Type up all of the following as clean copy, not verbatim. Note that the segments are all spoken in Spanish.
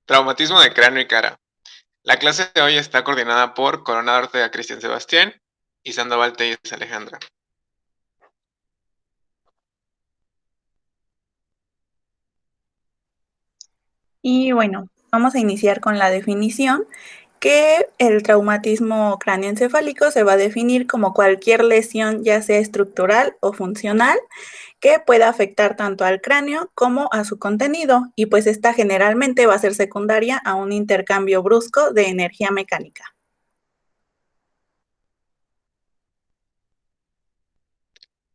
Traumatismo de cráneo y cara. La clase de hoy está coordinada por Coronado Ortega Cristian Sebastián y Sandoval Telles Alejandra. Y bueno, vamos a iniciar con la definición, que el traumatismo cráneoencefálico se va a definir como cualquier lesión, ya sea estructural o funcional, que pueda afectar tanto al cráneo como a su contenido, y pues esta generalmente va a ser secundaria a un intercambio brusco de energía mecánica.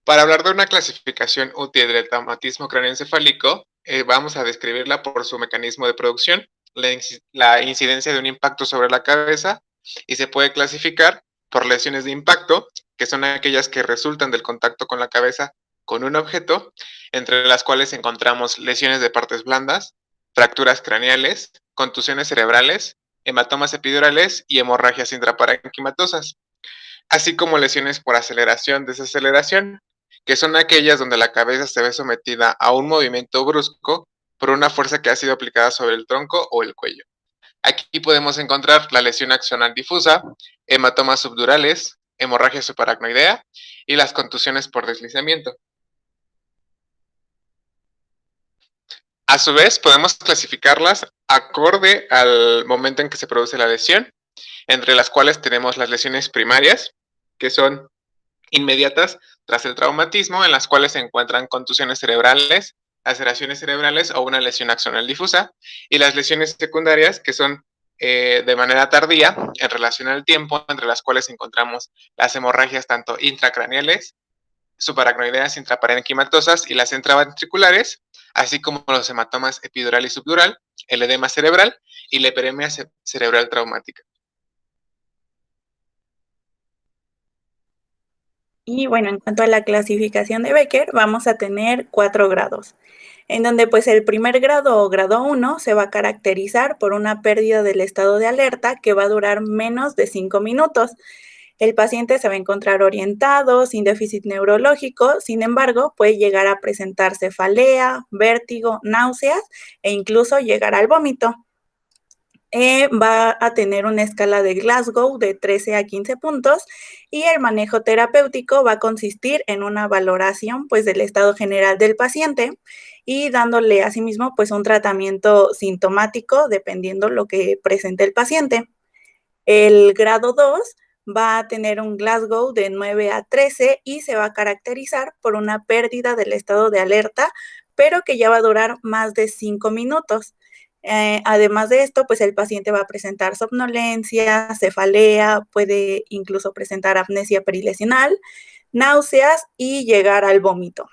Para hablar de una clasificación útil del traumatismo cráneoencefálico, vamos a describirla por su mecanismo de producción, la incidencia de un impacto sobre la cabeza, y se puede clasificar por lesiones de impacto, que son aquellas que resultan del contacto con la cabeza con un objeto, entre las cuales encontramos lesiones de partes blandas, fracturas craneales, contusiones cerebrales, hematomas epidurales y hemorragias intraparenquimatosas, así como lesiones por aceleración-desaceleración, que son aquellas donde la cabeza se ve sometida a un movimiento brusco por una fuerza que ha sido aplicada sobre el tronco o el cuello. Aquí podemos encontrar la lesión axonal difusa, hematomas subdurales, hemorragia subaracnoidea y las contusiones por deslizamiento. A su vez, podemos clasificarlas acorde al momento en que se produce la lesión, entre las cuales tenemos las lesiones primarias, que son inmediatas tras el traumatismo, en las cuales se encuentran contusiones cerebrales, laceraciones cerebrales o una lesión axonal difusa, y las lesiones secundarias, que son de manera tardía en relación al tiempo, entre las cuales encontramos las hemorragias tanto intracraneales, subaracnoideas intraparenquimatosas y las intraventriculares, así como los hematomas epidural y subdural, el edema cerebral y la hiperemia cerebral traumática. Y bueno, en cuanto a la clasificación de Becker, vamos a tener 4 grados, en donde pues el primer grado o grado 1 se va a caracterizar por una pérdida del estado de alerta que va a durar menos de 5 minutos. El paciente se va a encontrar orientado, sin déficit neurológico, sin embargo, puede llegar a presentar cefalea, vértigo, náuseas e incluso llegar al vómito. Va a tener una escala de Glasgow de 13 a 15 puntos, y el manejo terapéutico va a consistir en una valoración pues del estado general del paciente y dándole asimismo pues un tratamiento sintomático dependiendo lo que presente el paciente. El grado 2 va a tener un Glasgow de 9 a 13 y se va a caracterizar por una pérdida del estado de alerta, pero que ya va a durar más de 5 minutos. Además de esto, pues el paciente va a presentar somnolencia, cefalea, puede incluso presentar apnesia perilesional, náuseas y llegar al vómito.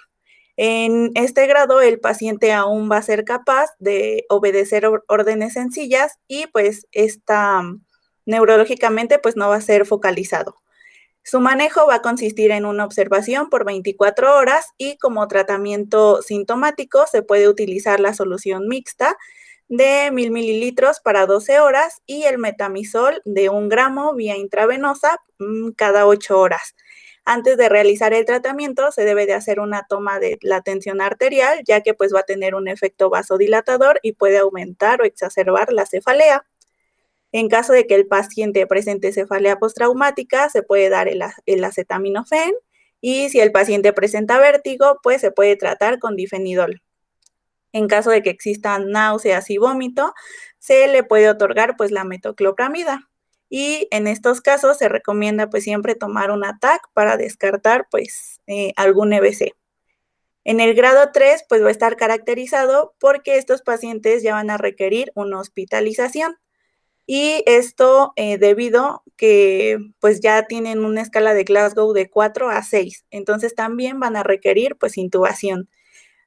En este grado, el paciente aún va a ser capaz de obedecer órdenes sencillas y pues neurológicamente pues no va a ser focalizado. Su manejo va a consistir en una observación por 24 horas y como tratamiento sintomático se puede utilizar la solución mixta de 1000 mililitros para 12 horas y el metamizol de 1 gramo vía intravenosa cada 8 horas. Antes de realizar el tratamiento se debe de hacer una toma de la tensión arterial, ya que pues va a tener un efecto vasodilatador y puede aumentar o exacerbar la cefalea. En caso de que el paciente presente cefalea postraumática, se puede dar el acetaminofén, y si el paciente presenta vértigo, pues se puede tratar con difenidol. En caso de que existan náuseas y vómito, se le puede otorgar pues la metoclopramida. Y en estos casos se recomienda pues siempre tomar un ATAC para descartar pues algún EBC. En el grado 3 pues va a estar caracterizado porque estos pacientes ya van a requerir una hospitalización. Y esto debido que pues ya tienen una escala de Glasgow de 4 a 6, entonces también van a requerir pues intubación.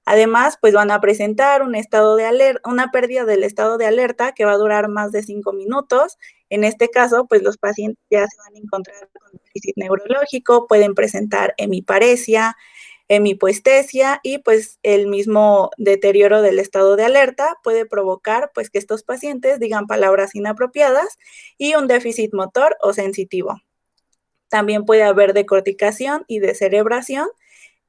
Además, pues van a presentar un estado de alerta, una pérdida del estado de alerta que va a durar más de 5 minutos. En este caso, pues los pacientes ya se van a encontrar con déficit neurológico, pueden presentar hemiparesia, hemipoestesia, y pues el mismo deterioro del estado de alerta puede provocar pues que estos pacientes digan palabras inapropiadas y un déficit motor o sensitivo. También puede haber decorticación y descerebración,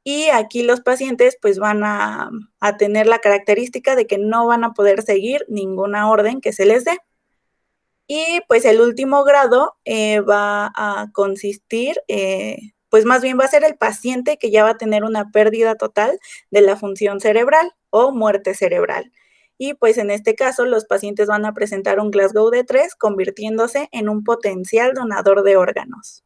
Y aquí los pacientes pues van a tener la característica de que no van a poder seguir ninguna orden que se les dé. Y pues el último grado va a consistir, pues más bien va a ser el paciente que ya va a tener una pérdida total de la función cerebral o muerte cerebral. Y pues en este caso los pacientes van a presentar un Glasgow de 3, convirtiéndose en un potencial donador de órganos.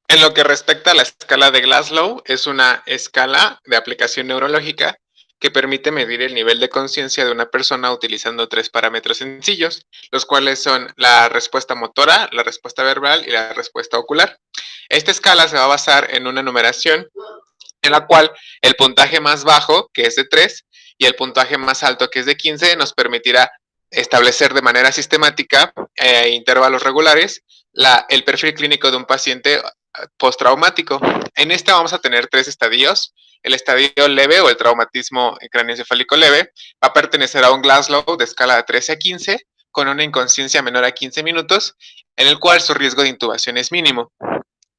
En lo que respecta a la escala de Glasgow, es una escala de aplicación neurológica que permite medir el nivel de conciencia de una persona utilizando 3 parámetros sencillos, los cuales son la respuesta motora, la respuesta verbal y la respuesta ocular. Esta escala se va a basar en una numeración en la cual el puntaje más bajo, que es de 3, y el puntaje más alto, que es de 15, nos permitirá establecer de manera sistemática e intervalos regulares el perfil clínico de un paciente postraumático. En este vamos a tener 3 estadios. El estadio leve o el traumatismo craneoencefálico leve va a pertenecer a un Glasgow de escala de 13 a 15 con una inconsciencia menor a 15 minutos, en el cual su riesgo de intubación es mínimo.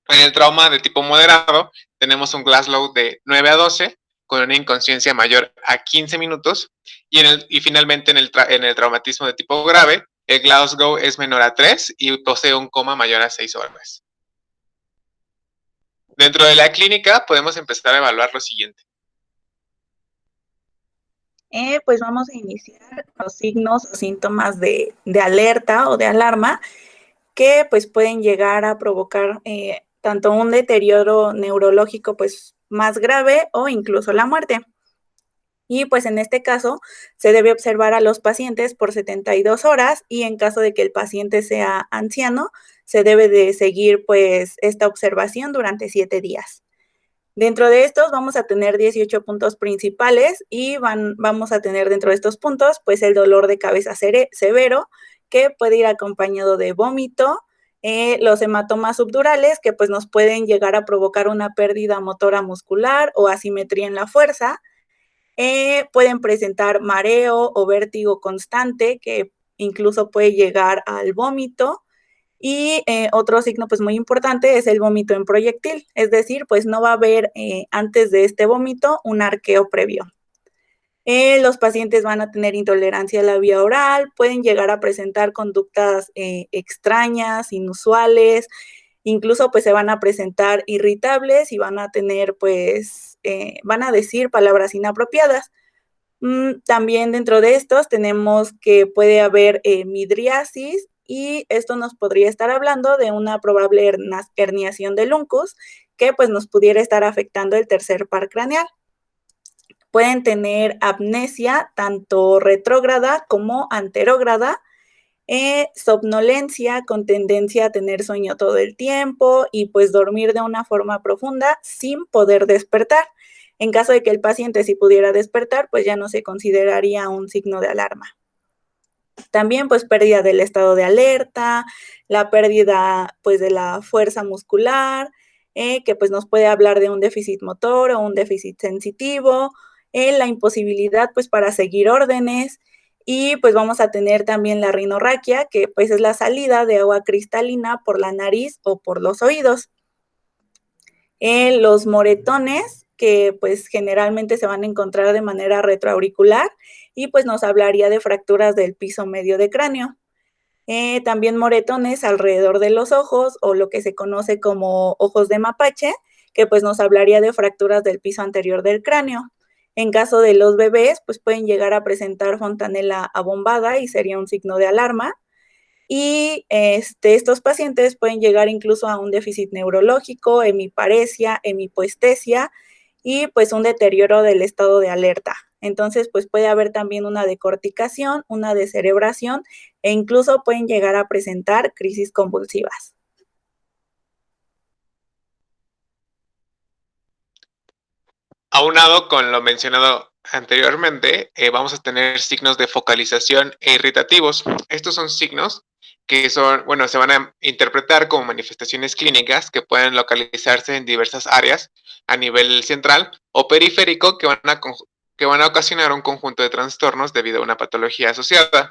En el trauma de tipo moderado tenemos un Glasgow de 9 a 12 con una inconsciencia mayor a 15 minutos y finalmente en el traumatismo de tipo grave el Glasgow es menor a 3 y posee un coma mayor a 6 horas. Dentro de la clínica podemos empezar a evaluar lo siguiente. Pues vamos a iniciar los signos o síntomas de alerta o de alarma que pues pueden llegar a provocar tanto un deterioro neurológico pues más grave o incluso la muerte. Y pues en este caso se debe observar a los pacientes por 72 horas y en caso de que el paciente sea anciano, se debe de seguir pues esta observación durante 7 días. Dentro de estos vamos a tener 18 puntos principales y vamos a tener dentro de estos puntos pues el dolor de cabeza severo que puede ir acompañado de vómito, los hematomas subdurales que pues nos pueden llegar a provocar una pérdida motora muscular o asimetría en la fuerza, pueden presentar mareo o vértigo constante que incluso puede llegar al vómito. Y otro signo pues muy importante es el vómito en proyectil, es decir, pues no va a haber antes de este vómito un arqueo previo. Los pacientes van a tener intolerancia a la vía oral, pueden llegar a presentar conductas extrañas, inusuales, incluso pues se van a presentar irritables y van a tener pues, van a decir palabras inapropiadas. También dentro de estos tenemos que puede haber midriasis y esto nos podría estar hablando de una probable herniación del uncus que pues nos pudiera estar afectando el tercer par craneal. Pueden tener apnesia tanto retrógrada como anterógrada, somnolencia con tendencia a tener sueño todo el tiempo y pues dormir de una forma profunda sin poder despertar. En caso de que el paciente sí pudiera despertar, pues ya no se consideraría un signo de alarma. También pues pérdida del estado de alerta, la pérdida pues de la fuerza muscular, que pues nos puede hablar de un déficit motor o un déficit sensitivo, la imposibilidad pues para seguir órdenes y pues vamos a tener también la rinorraquia, que pues es la salida de agua cristalina por la nariz o por los oídos. Los moretones, que pues generalmente se van a encontrar de manera retroauricular y pues nos hablaría de fracturas del piso medio de cráneo. También moretones alrededor de los ojos o lo que se conoce como ojos de mapache, que pues nos hablaría de fracturas del piso anterior del cráneo. En caso de los bebés, pues pueden llegar a presentar fontanela abombada y sería un signo de alarma. Y estos pacientes pueden llegar incluso a un déficit neurológico, hemiparesia, hemipoestesia y pues un deterioro del estado de alerta. Entonces, pues puede haber también una decorticación, una descerebración e incluso pueden llegar a presentar crisis convulsivas. Aunado con lo mencionado anteriormente, vamos a tener signos de focalización e irritativos. Estos son signos que son, bueno, se van a interpretar como manifestaciones clínicas que pueden localizarse en diversas áreas a nivel central o periférico que van a que van a ocasionar un conjunto de trastornos debido a una patología asociada.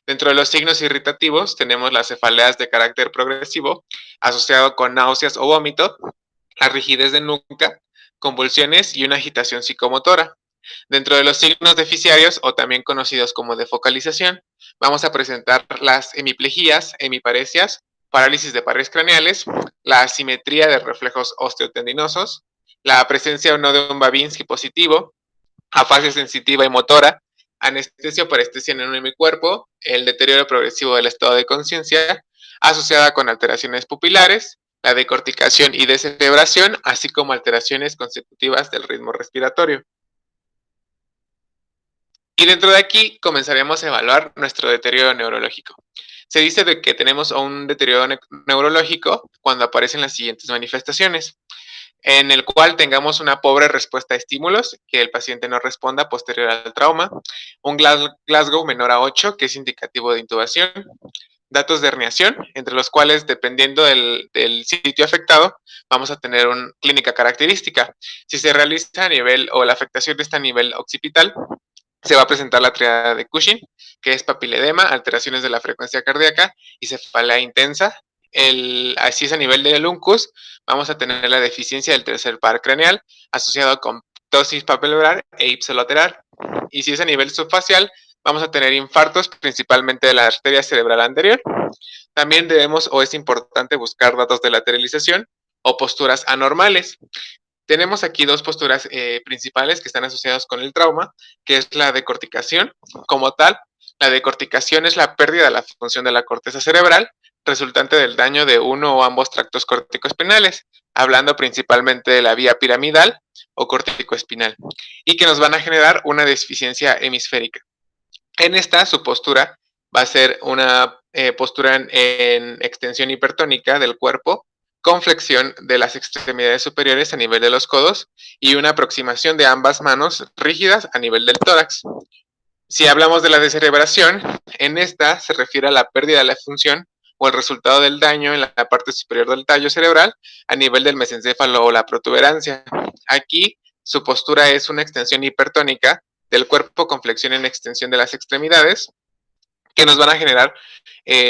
Dentro de los signos irritativos tenemos las cefaleas de carácter progresivo, asociado con náuseas o vómito, la rigidez de nuca, convulsiones y una agitación psicomotora. Dentro de los signos deficiarios, o también conocidos como de focalización, vamos a presentar las hemiplejías, hemiparesias, parálisis de pares craneales, la asimetría de reflejos osteotendinosos, la presencia o no de un Babinski positivo, afasia sensitiva y motora, anestesia o parestesia en un hemicuerpo, el deterioro progresivo del estado de conciencia, asociada con alteraciones pupilares, la decorticación y descerebración, así como alteraciones consecutivas del ritmo respiratorio. Y dentro de aquí comenzaremos a evaluar nuestro deterioro neurológico. Se dice de que tenemos un deterioro neurológico cuando aparecen las siguientes manifestaciones, en el cual tengamos una pobre respuesta a estímulos, que el paciente no responda posterior al trauma, un Glasgow menor a 8, que es indicativo de intubación, datos de herniación, entre los cuales, dependiendo del sitio afectado, vamos a tener una clínica característica. Si se realiza a nivel, o la afectación está a nivel occipital, se va a presentar la triada de Cushing, que es papiledema, alteraciones de la frecuencia cardíaca y cefalea intensa. Así es a nivel del uncus, vamos a tener la deficiencia del tercer par craneal asociado con ptosis papilar e ipsilateral. Y si es a nivel subfacial, vamos a tener infartos principalmente de la arteria cerebral anterior. También debemos o es importante buscar datos de lateralización o posturas anormales. Tenemos aquí dos posturas principales que están asociadas con el trauma, que es la decorticación como tal. La decorticación es la pérdida de la función de la corteza cerebral resultante del daño de uno o ambos tractos corticoespinales, hablando principalmente de la vía piramidal o corticoespinal, y que nos van a generar una deficiencia hemisférica. En esta, su postura va a ser una postura en extensión hipertónica del cuerpo, con flexión de las extremidades superiores a nivel de los codos y una aproximación de ambas manos rígidas a nivel del tórax. Si hablamos de la descerebración, en esta se refiere a la pérdida de la función o el resultado del daño en la parte superior del tallo cerebral a nivel del mesencéfalo o la protuberancia. Aquí su postura es una extensión hipertónica del cuerpo con flexión en extensión de las extremidades, que nos van a generar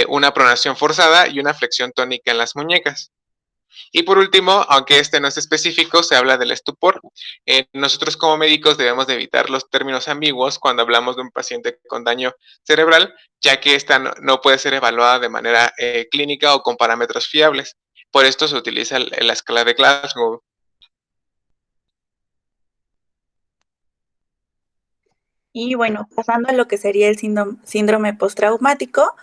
una pronación forzada y una flexión tónica en las muñecas. Y por último, aunque este no es específico, se habla del estupor. Nosotros como médicos debemos de evitar los términos ambiguos cuando hablamos de un paciente con daño cerebral, ya que esta no puede ser evaluada de manera clínica o con parámetros fiables. Por esto se utiliza la escala de Glasgow. Y bueno, pasando a lo que sería el síndrome postraumático,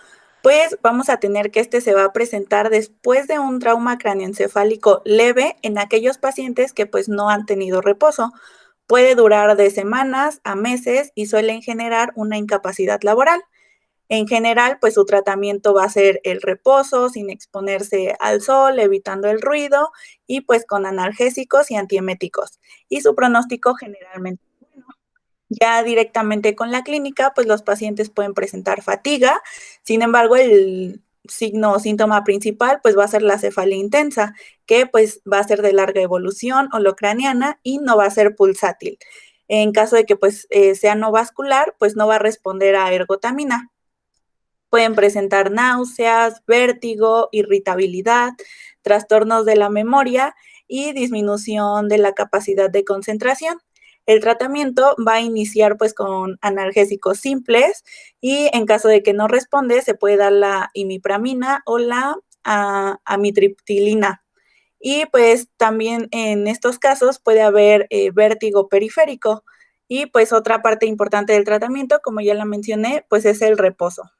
pues vamos a tener que este se va a presentar después de un trauma cráneoencefálico leve en aquellos pacientes que pues no han tenido reposo. Puede durar de semanas a meses y suelen generar una incapacidad laboral. En general, pues su tratamiento va a ser el reposo, sin exponerse al sol, evitando el ruido y pues con analgésicos y antieméticos. Y su pronóstico generalmente ya directamente con la clínica, pues los pacientes pueden presentar fatiga, sin embargo, el signo o síntoma principal pues va a ser la cefalea intensa, que pues va a ser de larga evolución holocraniana y no va a ser pulsátil. En caso de que pues sea no vascular, pues no va a responder a ergotamina. Pueden presentar náuseas, vértigo, irritabilidad, trastornos de la memoria y disminución de la capacidad de concentración. El tratamiento va a iniciar pues con analgésicos simples y en caso de que no responde se puede dar la imipramina o la amitriptilina. Y pues también en estos casos puede haber vértigo periférico y pues otra parte importante del tratamiento, como ya la mencioné, pues es el reposo.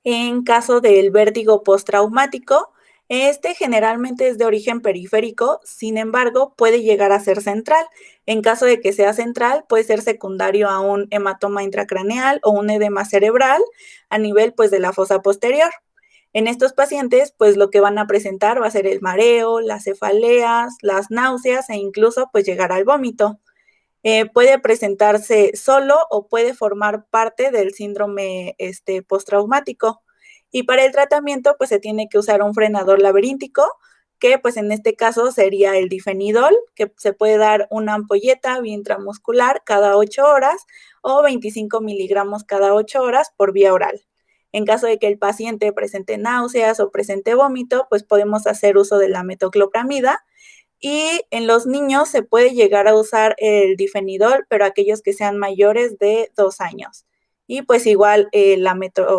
En caso del vértigo postraumático, este generalmente es de origen periférico, sin embargo, puede llegar a ser central. En caso de que sea central, puede ser secundario a un hematoma intracraneal o un edema cerebral a nivel pues de la fosa posterior. En estos pacientes, pues lo que van a presentar va a ser el mareo, las cefaleas, las náuseas e incluso pues llegar al vómito. Puede presentarse solo o puede formar parte del síndrome postraumático. Y para el tratamiento, pues se tiene que usar un frenador laberíntico, que pues en este caso sería el difenidol, que se puede dar una ampolleta vía intramuscular cada 8 horas o 25 miligramos cada 8 horas por vía oral. En caso de que el paciente presente náuseas o presente vómito, pues podemos hacer uso de la metoclopramida. Y en los niños se puede llegar a usar el difenidol, pero aquellos que sean mayores de 2 años. Y pues igual la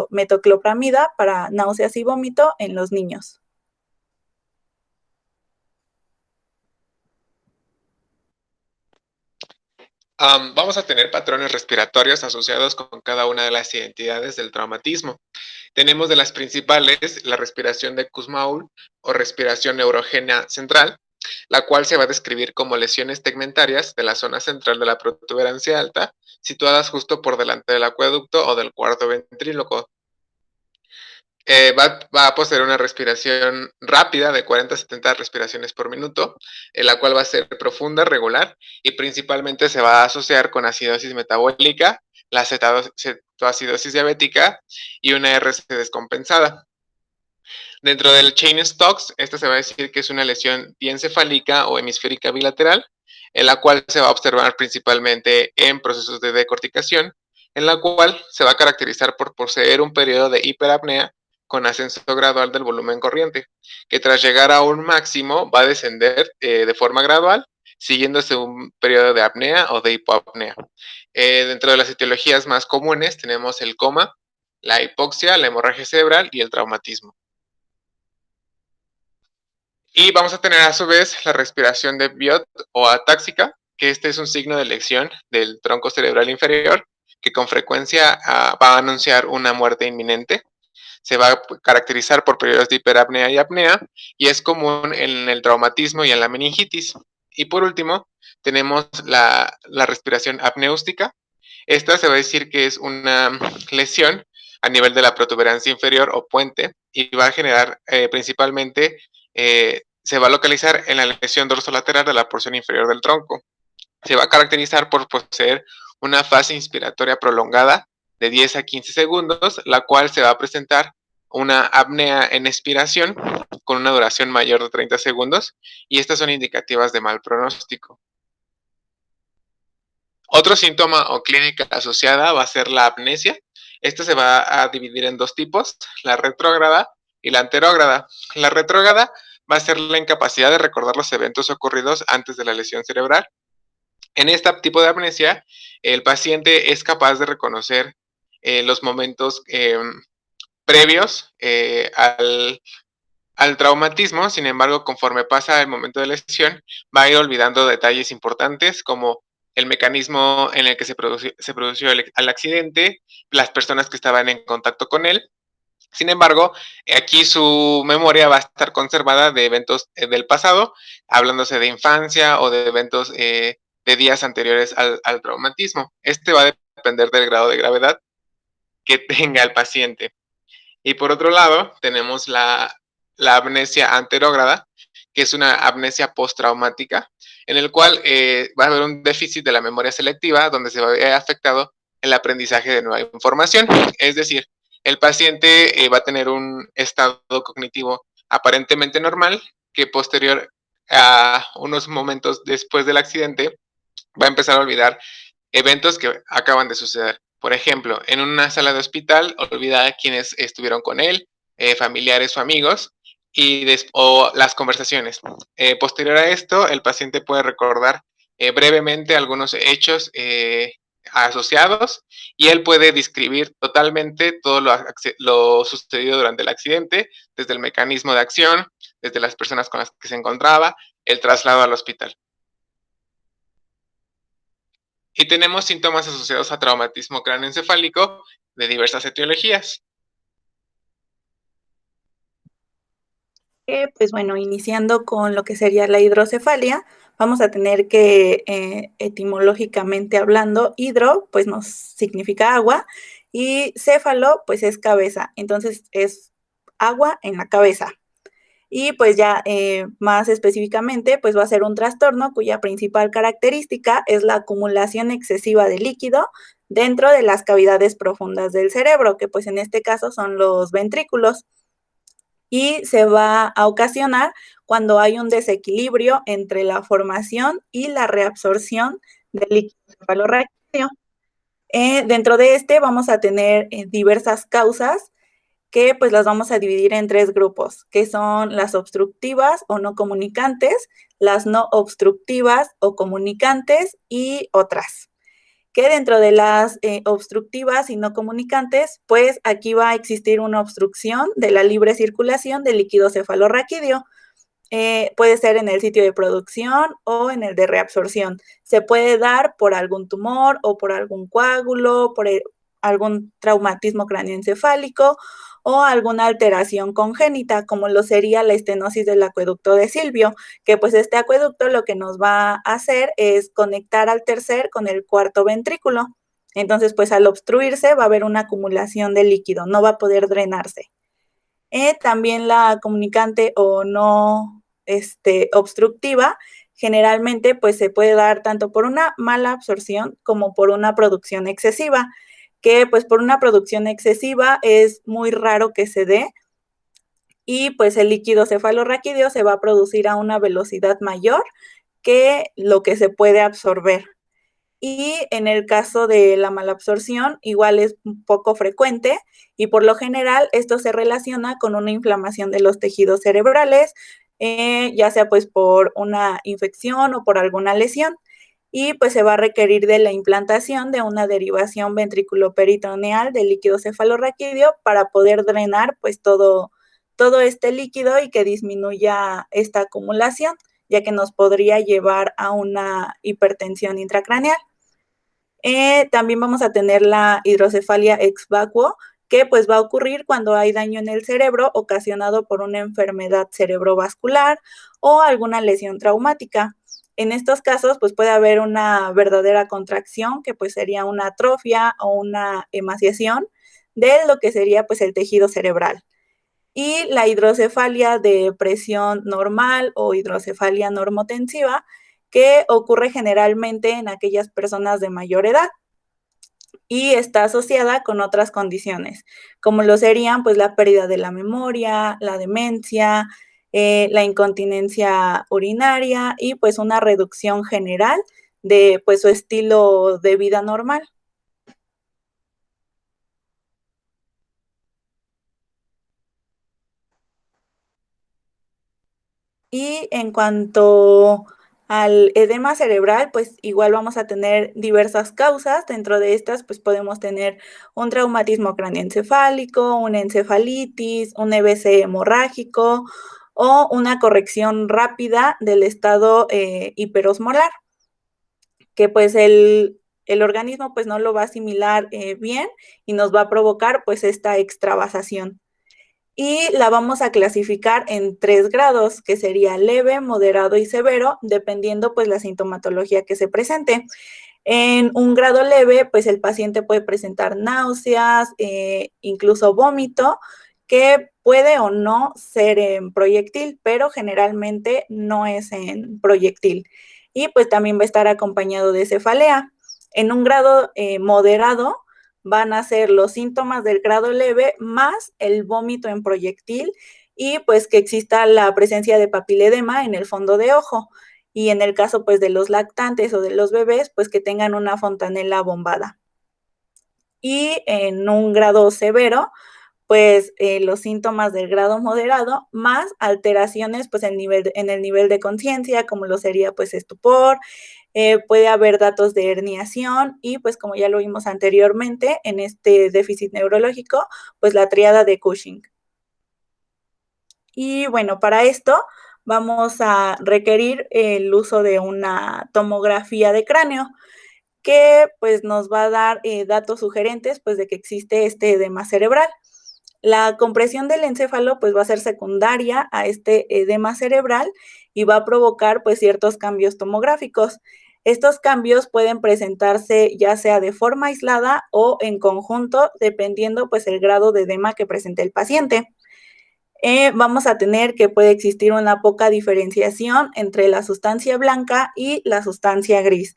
metoclopramida para náuseas y vómito en los niños. Vamos a tener patrones respiratorios asociados con cada una de las identidades del traumatismo. Tenemos de las principales la respiración de Kussmaul o respiración neurogénica central, la cual se va a describir como lesiones tegmentarias de la zona central de la protuberancia alta, situadas justo por delante del acueducto o del cuarto ventríloco. Va a poseer una respiración rápida de 40 a 70 respiraciones por minuto, la cual va a ser profunda, regular y principalmente se va a asociar con acidosis metabólica, la cetoacidosis diabética y una RC descompensada. Dentro del chain Stokes, esta se va a decir que es una lesión diencefálica o hemisférica bilateral, en la cual se va a observar principalmente en procesos de decorticación, en la cual se va a caracterizar por poseer un periodo de hiperapnea con ascenso gradual del volumen corriente, que tras llegar a un máximo va a descender de forma gradual, siguiéndose un periodo de apnea o de hipoapnea. Dentro de las etiologías más comunes tenemos el coma, la hipoxia, la hemorragia cerebral y el traumatismo. Y vamos a tener a su vez la respiración de Biot o atáxica, que este es un signo de lesión del tronco cerebral inferior, que con frecuencia va a anunciar una muerte inminente. Se va a caracterizar por periodos de hiperapnea y apnea, y es común en el traumatismo y en la meningitis. Y por último, tenemos la respiración apneústica. Esta se va a decir que es una lesión a nivel de la protuberancia inferior o puente, y va a generar principalmente se va a localizar en la lesión dorsolateral de la porción inferior del tronco. Se va a caracterizar por poseer una fase inspiratoria prolongada de 10 a 15 segundos, la cual se va a presentar una apnea en expiración con una duración mayor de 30 segundos, y estas son indicativas de mal pronóstico. Otro síntoma o clínica asociada va a ser la apnesia. Esta se va a dividir en dos tipos, la retrógrada y la anterógrada. La retrógrada va a ser la incapacidad de recordar los eventos ocurridos antes de la lesión cerebral. En este tipo de amnesia, el paciente es capaz de reconocer los momentos previos al traumatismo. Sin embargo, conforme pasa el momento de lesión, va a ir olvidando detalles importantes como el mecanismo en el que se produció el accidente, las personas que estaban en contacto con él. Sin embargo, aquí su memoria va a estar conservada de eventos del pasado, hablándose de infancia o de eventos de días anteriores al traumatismo. Este va a depender del grado de gravedad que tenga el paciente. Y por otro lado, tenemos la amnesia anterógrada, que es una amnesia postraumática, en el cual va a haber un déficit de la memoria selectiva, donde se va a ver afectado el aprendizaje de nueva información. Es decir, el paciente va a tener un estado cognitivo aparentemente normal, que posterior a unos momentos después del accidente va a empezar a olvidar eventos que acaban de suceder. Por ejemplo, en una sala de hospital, olvida a quienes estuvieron con él, familiares o amigos, o las conversaciones. Posterior a esto, el paciente puede recordar brevemente algunos hechos asociados, y él puede describir totalmente todo lo sucedido durante el accidente, desde el mecanismo de acción, desde las personas con las que se encontraba, el traslado al hospital. Y tenemos síntomas asociados a traumatismo cráneoencefálico de diversas etiologías. Pues bueno, iniciando con lo que sería la hidrocefalia, vamos a tener que etimológicamente hablando, hidro pues nos significa agua y céfalo pues es cabeza, entonces es agua en la cabeza. Y pues ya más específicamente, pues va a ser un trastorno cuya principal característica es la acumulación excesiva de líquido dentro de las cavidades profundas del cerebro, que pues en este caso son los ventrículos. Y se va a ocasionar cuando hay un desequilibrio entre la formación y la reabsorción del líquido cefalorraquídeo. Dentro de este vamos a tener diversas causas que pues las vamos a dividir en tres grupos, que son las obstructivas o no comunicantes, las no obstructivas o comunicantes y otras. Que dentro de las obstructivas y no comunicantes, pues aquí va a existir una obstrucción de la libre circulación del líquido cefalorraquídeo. Puede ser en el sitio de producción o en el de reabsorción. Se puede dar por algún tumor o por algún coágulo, por algún traumatismo craneoencefálico o alguna alteración congénita, como lo sería la estenosis del acueducto de Silvio, que pues este acueducto lo que nos va a hacer es conectar al tercer con el cuarto ventrículo. Entonces, pues al obstruirse va a haber una acumulación de líquido, no va a poder drenarse. También la comunicante o no obstructiva, generalmente pues se puede dar tanto por una mala absorción como por una producción excesiva, que pues por una producción excesiva es muy raro que se dé y pues el líquido cefalorraquídeo se va a producir a una velocidad mayor que lo que se puede absorber. Y en el caso de la malabsorción, igual es un poco frecuente y por lo general esto se relaciona con una inflamación de los tejidos cerebrales, ya sea pues por una infección o por alguna lesión. Y pues se va a requerir de la implantación de una derivación ventriculoperitoneal del líquido cefalorraquídeo para poder drenar pues todo este líquido y que disminuya esta acumulación, ya que nos podría llevar a una hipertensión intracraneal. También vamos a tener la hidrocefalia ex vacuo, que pues va a ocurrir cuando hay daño en el cerebro ocasionado por una enfermedad cerebrovascular o alguna lesión traumática. En estos casos, pues puede haber una verdadera contracción, que pues sería una atrofia o una emaciación de lo que sería pues el tejido cerebral. Y la hidrocefalia de presión normal o hidrocefalia normotensiva, que ocurre generalmente en aquellas personas de mayor edad y está asociada con otras condiciones, como lo serían pues la pérdida de la memoria, la demencia, la incontinencia urinaria y pues una reducción general de pues su estilo de vida normal. Y en cuanto al edema cerebral, pues igual vamos a tener diversas causas. Dentro de estas, pues podemos tener un traumatismo craneoencefálico, una encefalitis, un EBC hemorrágico o una corrección rápida del estado hiperosmolar, que pues el organismo pues no lo va a asimilar bien y nos va a provocar pues esta extravasación. Y la vamos a clasificar en 3 grados, que sería leve, moderado y severo, dependiendo pues la sintomatología que se presente. En un grado leve, pues el paciente puede presentar náuseas, incluso vómito, que puede o no ser en proyectil, pero generalmente no es en proyectil. Y pues también va a estar acompañado de cefalea. En un grado moderado, van a ser los síntomas del grado leve más el vómito en proyectil y pues que exista la presencia de papiledema en el fondo de ojo. Y en el caso pues de los lactantes o de los bebés, pues que tengan una fontanela bombada. Y en un grado severo, pues los síntomas del grado moderado, más alteraciones pues en el nivel de conciencia, como lo sería pues estupor, puede haber datos de herniación y pues como ya lo vimos anteriormente en este déficit neurológico, pues la tríada de Cushing. Y bueno, para esto vamos a requerir el uso de una tomografía de cráneo que pues nos va a dar datos sugerentes pues de que existe este edema cerebral. La compresión del encéfalo pues va a ser secundaria a este edema cerebral y va a provocar pues ciertos cambios tomográficos. Estos cambios pueden presentarse ya sea de forma aislada o en conjunto, dependiendo pues el grado de edema que presente el paciente. vamos a tener que puede existir una poca diferenciación entre la sustancia blanca y la sustancia gris.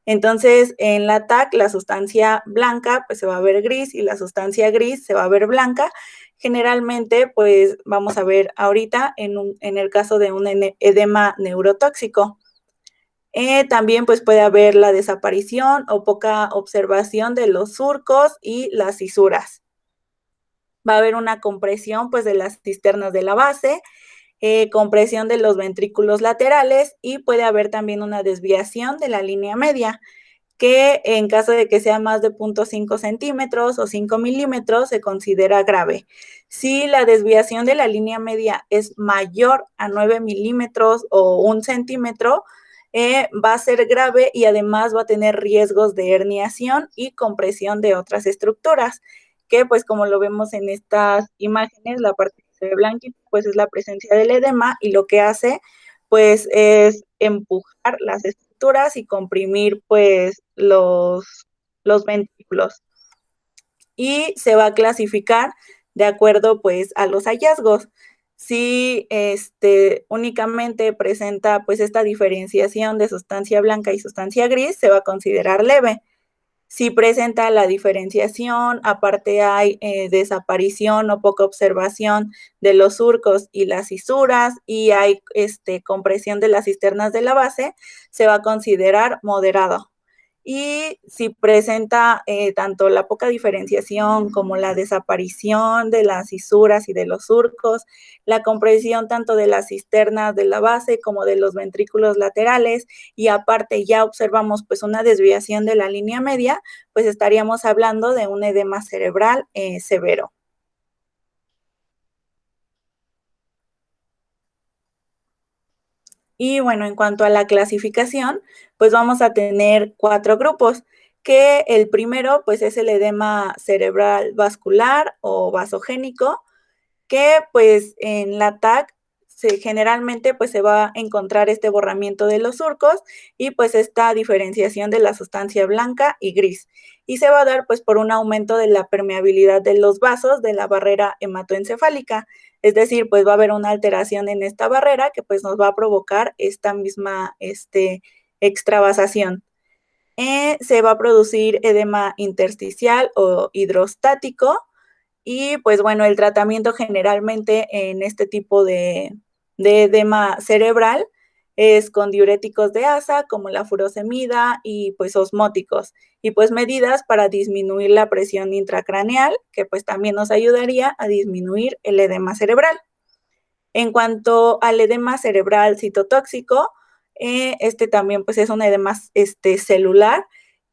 Entonces, en la TAC, la sustancia blanca pues se va a ver gris y la sustancia gris se va a ver blanca. Generalmente, pues vamos a ver ahorita en el caso de un edema neurotóxico. También pues puede haber la desaparición o poca observación de los surcos y las fisuras. Va a haber una compresión pues de las cisternas de la base, compresión de los ventrículos laterales y puede haber también una desviación de la línea media, que en caso de que sea más de 0.5 centímetros o 5 milímetros se considera grave. Si la desviación de la línea media es mayor a 9 milímetros o 1 centímetro, va a ser grave y además va a tener riesgos de herniación y compresión de otras estructuras, que pues como lo vemos en estas imágenes, la parte que se ve blanquita pues es la presencia del edema y lo que hace pues es empujar las estructuras y comprimir pues los ventrículos. Y se va a clasificar de acuerdo pues a los hallazgos. Si únicamente presenta pues esta diferenciación de sustancia blanca y sustancia gris, se va a considerar leve. Si presenta la diferenciación, aparte hay desaparición o poca observación de los surcos y las fisuras y hay compresión de las cisternas de la base, se va a considerar moderado. Y si presenta tanto la poca diferenciación como la desaparición de las fisuras y de los surcos, la compresión tanto de las cisternas de la base como de los ventrículos laterales, y aparte ya observamos pues una desviación de la línea media, pues estaríamos hablando de un edema cerebral severo. Y bueno, en cuanto a la clasificación, pues vamos a tener 4 grupos, que el primero pues es el edema cerebral vascular o vasogénico, que pues en la TAC generalmente pues se va a encontrar este borramiento de los surcos y pues esta diferenciación de la sustancia blanca y gris. Y se va a dar pues por un aumento de la permeabilidad de los vasos de la barrera hematoencefálica. Es decir, pues va a haber una alteración en esta barrera que pues nos va a provocar esta misma extravasación. Se va a producir edema intersticial o hidrostático, y pues bueno, el tratamiento generalmente en este tipo de edema cerebral es con diuréticos de asa como la furosemida y pues osmóticos, y pues medidas para disminuir la presión intracraneal, que pues también nos ayudaría a disminuir el edema cerebral. En cuanto al edema cerebral citotóxico, este también pues es un edema celular,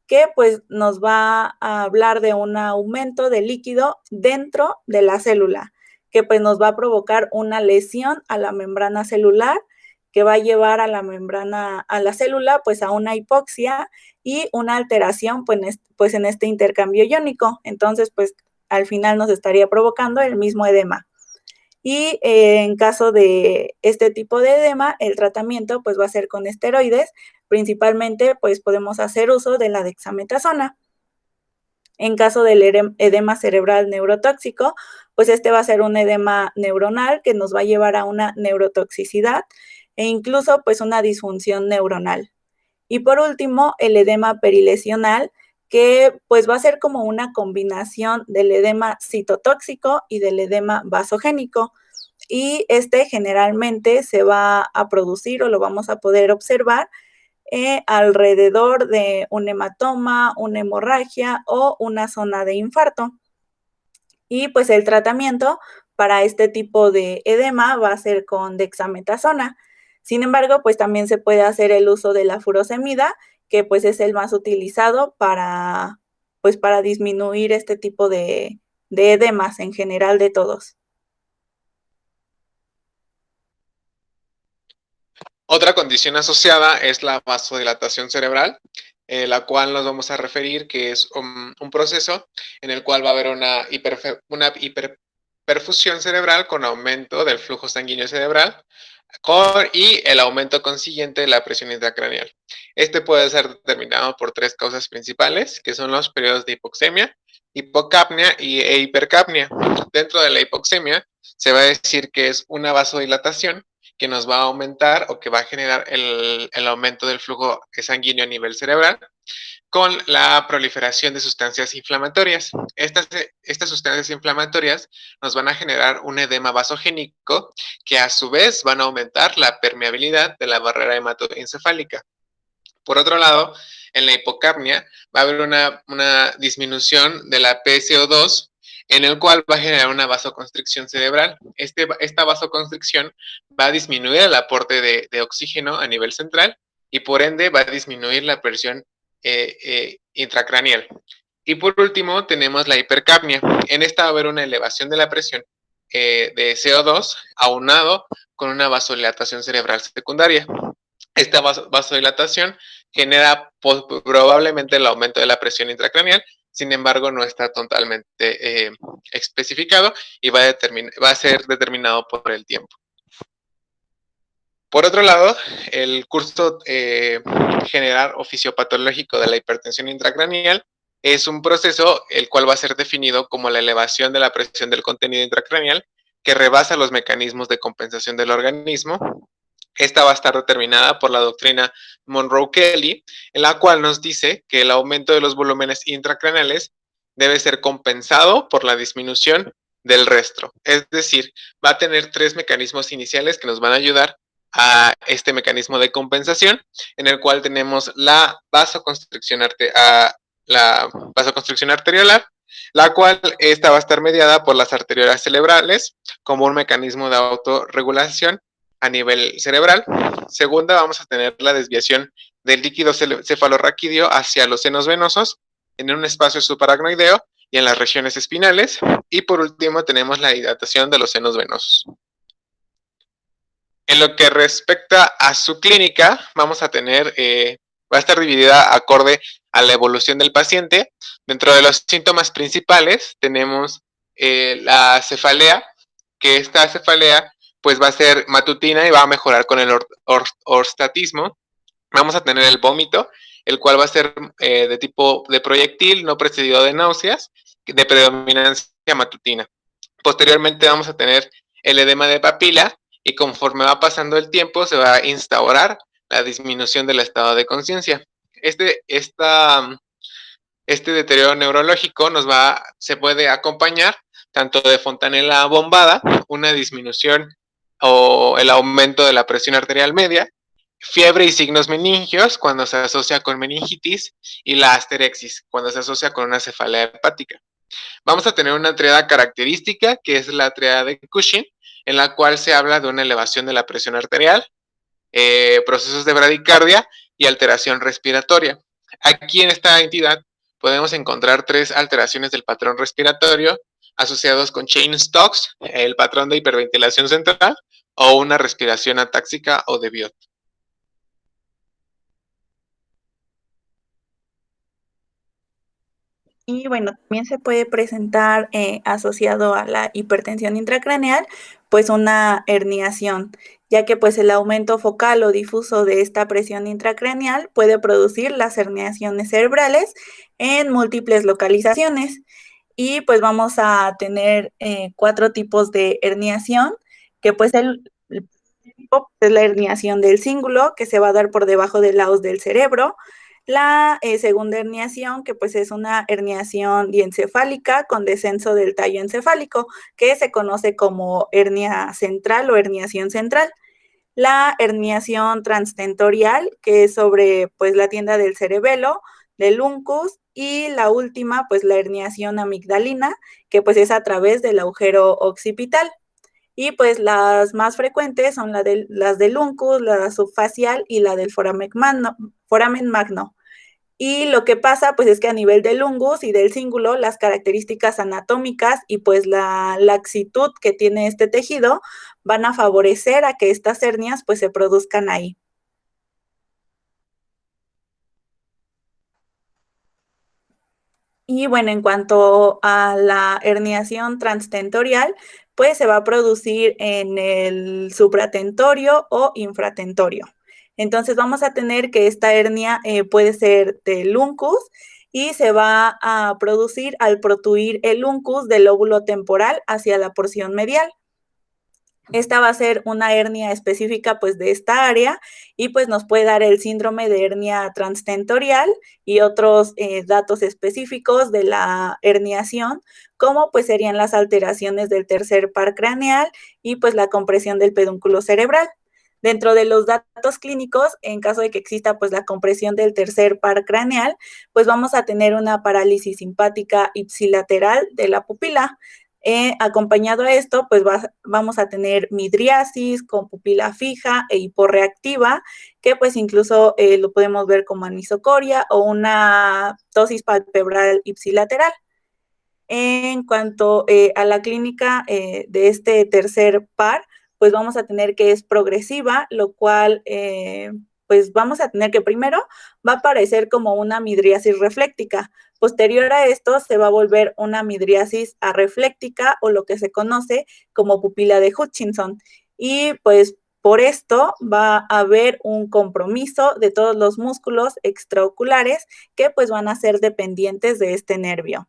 que pues nos va a hablar de un aumento de líquido dentro de la célula, que pues nos va a provocar una lesión a la membrana celular, que va a llevar a la membrana, a la célula, pues a una hipoxia y una alteración pues en este intercambio iónico. Entonces, pues al final nos estaría provocando el mismo edema. Y en caso de este tipo de edema, el tratamiento pues va a ser con esteroides. Principalmente pues podemos hacer uso de la dexametasona. En caso del edema cerebral neurotóxico, pues este va a ser un edema neuronal que nos va a llevar a una neurotoxicidad e incluso pues una disfunción neuronal. Y por último, el edema perilesional, que pues va a ser como una combinación del edema citotóxico y del edema vasogénico. Y este generalmente se va a producir o lo vamos a poder observar alrededor de un hematoma, una hemorragia o una zona de infarto. Y pues el tratamiento para este tipo de edema va a ser con dexametasona. Sin embargo, pues también se puede hacer el uso de la furosemida, que pues es el más utilizado pues para disminuir este tipo de edemas en general de todos. Otra condición asociada es la vasodilatación cerebral, la cual nos vamos a referir que es un proceso en el cual va a haber una hiperperfusión cerebral con aumento del flujo sanguíneo cerebral, y el aumento consiguiente de la presión intracraneal. Este puede ser determinado por tres causas principales, que son los periodos de hipoxemia, hipocapnia e hipercapnia. Dentro de la hipoxemia se va a decir que es una vasodilatación que nos va a aumentar o que va a generar el aumento del flujo sanguíneo a nivel cerebral con la proliferación de sustancias inflamatorias. Estas sustancias inflamatorias nos van a generar un edema vasogénico que a su vez van a aumentar la permeabilidad de la barrera hematoencefálica. Por otro lado, en la hipocapnia va a haber una disminución de la PCO2 en el cual va a generar una vasoconstricción cerebral. Esta vasoconstricción va a disminuir el aporte de oxígeno a nivel central y por ende va a disminuir la presión intracraneal. Y por último tenemos la hipercapnia. En esta va a haber una elevación de la presión de CO2 aunado con una vasodilatación cerebral secundaria. Esta vasodilatación genera probablemente el aumento de la presión intracraneal, sin embargo no está totalmente especificado y va a ser determinado por el tiempo. Por otro lado, el curso general o fisiopatológico de la hipertensión intracraneal es un proceso el cual va a ser definido como la elevación de la presión del contenido intracraneal que rebasa los mecanismos de compensación del organismo. Esta va a estar determinada por la doctrina Monroe-Kelly, en la cual nos dice que el aumento de los volúmenes intracraneales debe ser compensado por la disminución del resto. Es decir, va a tener tres mecanismos iniciales que nos van a ayudar a este mecanismo de compensación, en el cual tenemos la vasoconstricción arteriolar, la cual esta va a estar mediada por las arteriolas cerebrales como un mecanismo de autorregulación a nivel cerebral. Segunda, vamos a tener la desviación del líquido cefalorraquídeo hacia los senos venosos en un espacio subaracnoideo y en las regiones espinales. Y por último, tenemos la dilatación de los senos venosos. En lo que respecta a su clínica, vamos a tener, va a estar dividida acorde a la evolución del paciente. Dentro de los síntomas principales tenemos la cefalea, que esta cefalea pues va a ser matutina y va a mejorar con el orstatismo. Vamos a tener el vómito, el cual va a ser de tipo de proyectil, no precedido de náuseas, de predominancia matutina. Posteriormente vamos a tener el edema de papila y conforme va pasando el tiempo se va a instaurar la disminución del estado de conciencia. Este deterioro neurológico se puede acompañar tanto de fontanela bombada, una disminución o el aumento de la presión arterial media, fiebre y signos meningios cuando se asocia con meningitis y la asterexis cuando se asocia con una cefalea hepática. Vamos a tener una triada característica que es la triada de Cushing, en la cual se habla de una elevación de la presión arterial, procesos de bradicardia y alteración respiratoria. Aquí en esta entidad podemos encontrar tres alteraciones del patrón respiratorio asociados con Cheyne-Stokes, el patrón de hiperventilación central o una respiración atáxica o de Biot. Y bueno, también se puede presentar asociado a la hipertensión intracraneal, pues una herniación, ya que pues el aumento focal o difuso de esta presión intracraneal puede producir las herniaciones cerebrales en múltiples localizaciones. Y pues vamos a tener 4 tipos de herniación, que pues el tipo es la herniación del cíngulo, que se va a dar por debajo del laus del cerebro. La segunda herniación, que pues es una herniación diencefálica con descenso del tallo encefálico, que se conoce como hernia central o herniación central. La herniación transtentorial, que es sobre pues la tienda del cerebelo, del uncus, y la última, pues la herniación amigdalina, que pues es a través del agujero occipital. Y pues las más frecuentes son las del uncus, la subfacial y la del foramen magno. Y lo que pasa, pues es que a nivel del ungus y del cíngulo, las características anatómicas y pues la laxitud que tiene este tejido van a favorecer a que estas hernias pues se produzcan ahí. Y bueno, en cuanto a la herniación transtentorial, pues se va a producir en el supratentorio o infratentorio. Entonces vamos a tener que esta hernia puede ser del uncus y se va a producir al protuir el uncus del lóbulo temporal hacia la porción medial. Esta va a ser una hernia específica pues de esta área y pues nos puede dar el síndrome de hernia transtentorial y otros datos específicos de la herniación, como pues serían las alteraciones del tercer par craneal y pues la compresión del pedúnculo cerebral. Dentro de los datos clínicos, en caso de que exista pues la compresión del tercer par craneal, pues vamos a tener una parálisis simpática ipsilateral de la pupila. Acompañado a esto, pues vamos a tener midriasis con pupila fija e hiporreactiva, que pues incluso lo podemos ver como anisocoria o una ptosis palpebral ipsilateral. En cuanto a la clínica de este tercer par, pues vamos a tener que es progresiva, lo cual pues vamos a tener que primero va a aparecer como una midriasis refléctica. Posterior a esto se va a volver una midriasis arrefléctica o lo que se conoce como pupila de Hutchinson. Y pues por esto va a haber un compromiso de todos los músculos extraoculares que pues van a ser dependientes de este nervio.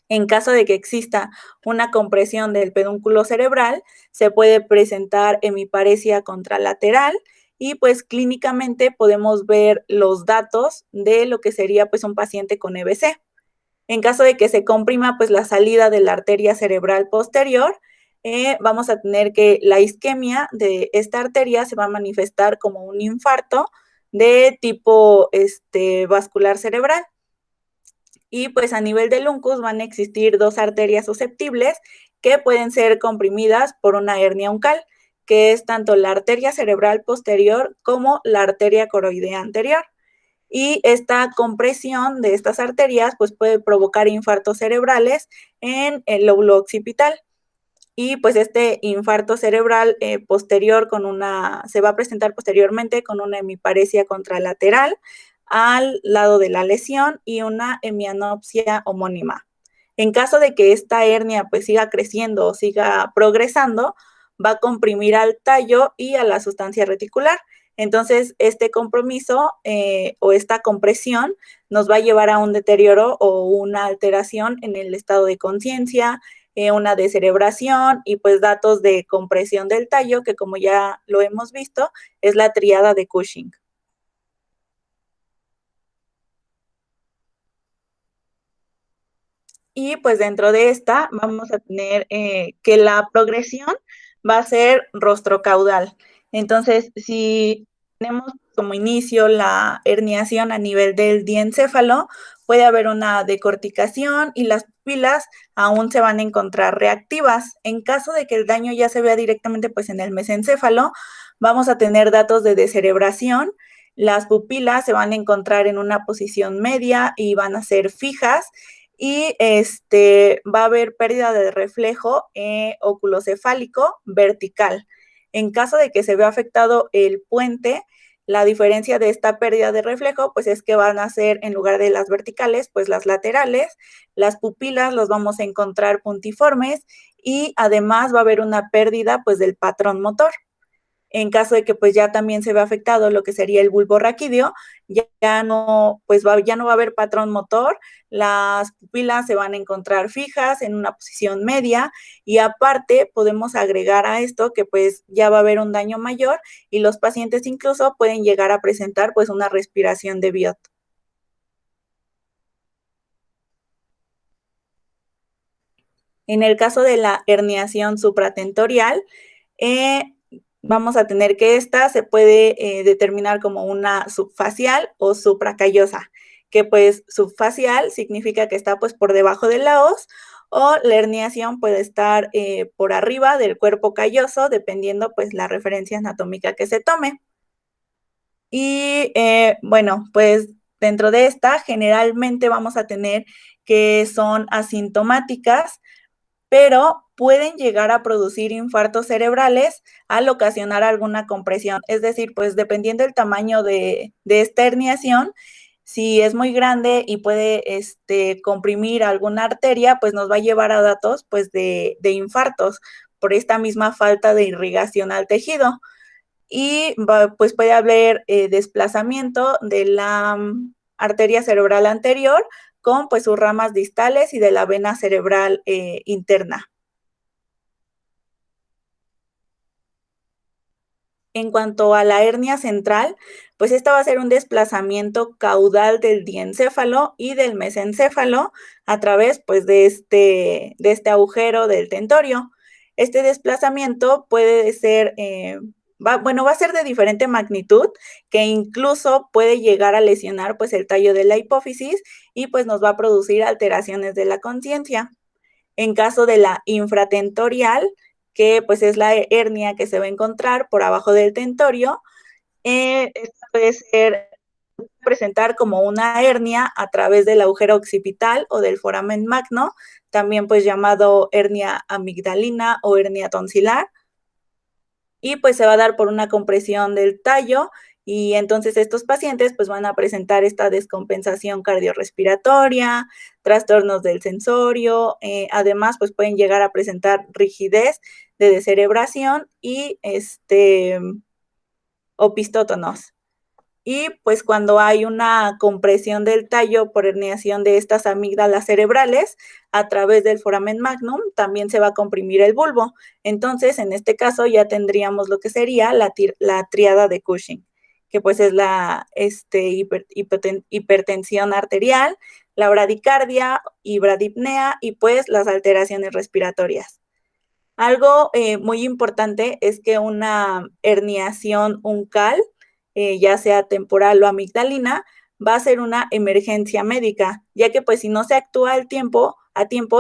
En caso de que exista una compresión del pedúnculo cerebral, se puede presentar hemiparesia contralateral y pues clínicamente podemos ver los datos de lo que sería pues un paciente con EBC. En caso de que se comprima pues la salida de la arteria cerebral posterior, vamos a tener que la isquemia de esta arteria se va a manifestar como un infarto de tipo vascular cerebral. Y pues a nivel del uncus van a existir dos arterias susceptibles que pueden ser comprimidas por una hernia uncal, que es tanto la arteria cerebral posterior como la arteria coroidea anterior. Y esta compresión de estas arterias pues puede provocar infartos cerebrales en el lóbulo occipital. Y pues este infarto cerebral posterior se va a presentar posteriormente con una hemiparesia contralateral al lado de la lesión y una hemianopsia homónima. En caso de que esta hernia pues siga creciendo o siga progresando, va a comprimir al tallo y a la sustancia reticular. Entonces, este compromiso o esta compresión nos va a llevar a un deterioro o una alteración en el estado de conciencia, una descerebración y pues datos de compresión del tallo, que como ya lo hemos visto, es la tríada de Cushing. Y pues dentro de esta vamos a tener que la progresión va a ser rostrocaudal. Entonces, si tenemos como inicio la herniación a nivel del diencéfalo, puede haber una decorticación y las pupilas aún se van a encontrar reactivas. En caso de que el daño ya se vea directamente pues en el mesencéfalo, vamos a tener datos de descerebración. Las pupilas se van a encontrar en una posición media y van a ser fijas y va a haber pérdida de reflejo oculocefálico vertical. En caso de que se vea afectado el puente, la diferencia de esta pérdida de reflejo, pues es que van a ser, en lugar de las verticales, pues las laterales. Las pupilas los vamos a encontrar puntiformes y además va a haber una pérdida, pues, del patrón motor. En caso de que pues ya también se ve afectado lo que sería el bulbo raquídeo, ya no, pues ya no va a haber patrón motor, las pupilas se van a encontrar fijas en una posición media y aparte podemos agregar a esto que pues ya va a haber un daño mayor y los pacientes incluso pueden llegar a presentar pues una respiración de Biot. En el caso de la herniación supratentorial, vamos a tener que esta se puede determinar como una subfacial o supracallosa, que pues subfacial significa que está pues por debajo de la hoz o la herniación puede estar por arriba del cuerpo calloso, dependiendo pues la referencia anatómica que se tome. Y bueno, pues dentro de esta generalmente vamos a tener que son asintomáticas, pero pueden llegar a producir infartos cerebrales al ocasionar alguna compresión. Es decir, pues dependiendo del tamaño de esta herniación, Si es muy grande y puede comprimir alguna arteria, pues nos va a llevar a datos pues de infartos por esta misma falta de irrigación al tejido. Y pues puede haber desplazamiento de la arteria cerebral anterior con pues sus ramas distales y de la vena cerebral interna. En cuanto a la hernia central, pues esta va a ser un desplazamiento caudal del diencéfalo y del mesencéfalo a través pues de este agujero del tentorio. Este desplazamiento puede ser, va a ser de diferente magnitud, que incluso puede llegar a lesionar pues el tallo de la hipófisis y pues nos va a producir alteraciones de la conciencia. En caso de la infratentorial, que pues es la hernia que se va a encontrar por abajo del tentorio, esta puede presentar como una hernia a través del agujero occipital o del foramen magno, también pues llamado hernia amigdalina o hernia tonsilar, y pues se va a dar por una compresión del tallo y entonces estos pacientes pues van a presentar esta descompensación cardiorrespiratoria, trastornos del sensorio, además pues pueden llegar a presentar rigidez de descerebración y opistótonos. Y pues cuando hay una compresión del tallo por herniación de estas amígdalas cerebrales a través del foramen magnum, también se va a comprimir el bulbo. Entonces, en este caso ya tendríamos lo que sería la tríada de Cushing, que pues es la hipertensión arterial, la bradicardia y bradipnea y pues las alteraciones respiratorias. Algo muy importante es que una herniación uncal, ya sea temporal o amigdalina, va a ser una emergencia médica, ya que pues si no se actúa a tiempo,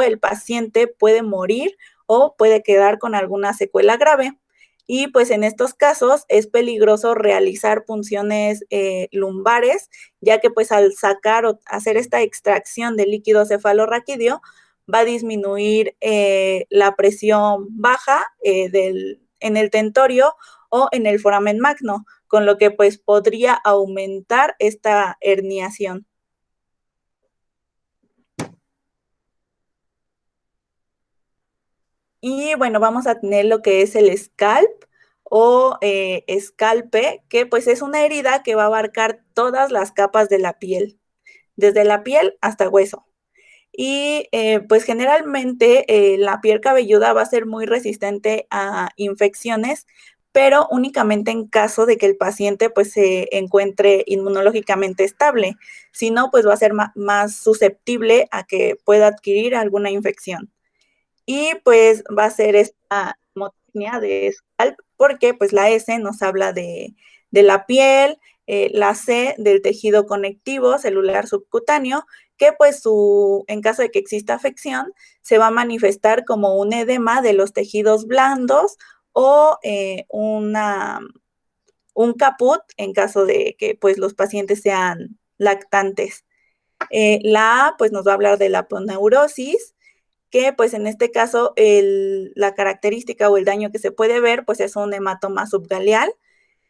el paciente puede morir o puede quedar con alguna secuela grave. Y pues en estos casos es peligroso realizar punciones lumbares, ya que pues al sacar o hacer esta extracción del líquido cefalorraquídeo, va a disminuir la presión baja en el tentorio o en el foramen magno, con lo que pues podría aumentar esta herniación. Y bueno, vamos a tener lo que es el scalp o escalpe, que pues es una herida que va a abarcar todas las capas de la piel, desde la piel hasta hueso. Y pues generalmente la piel cabelluda va a ser muy resistente a infecciones, pero únicamente en caso de que el paciente pues se encuentre inmunológicamente estable. Si no, pues va a ser más susceptible a que pueda adquirir alguna infección. Y pues va a ser esta hemotimia de scalp, porque pues la S nos habla de la piel, la C del tejido conectivo celular subcutáneo, que pues en caso de que exista afección, se va a manifestar como un edema de los tejidos blandos o un caput en caso de que pues los pacientes sean lactantes. La A pues nos va a hablar de la aponeurosis, que pues en este caso la característica o el daño que se puede ver pues es un hematoma subgaleal.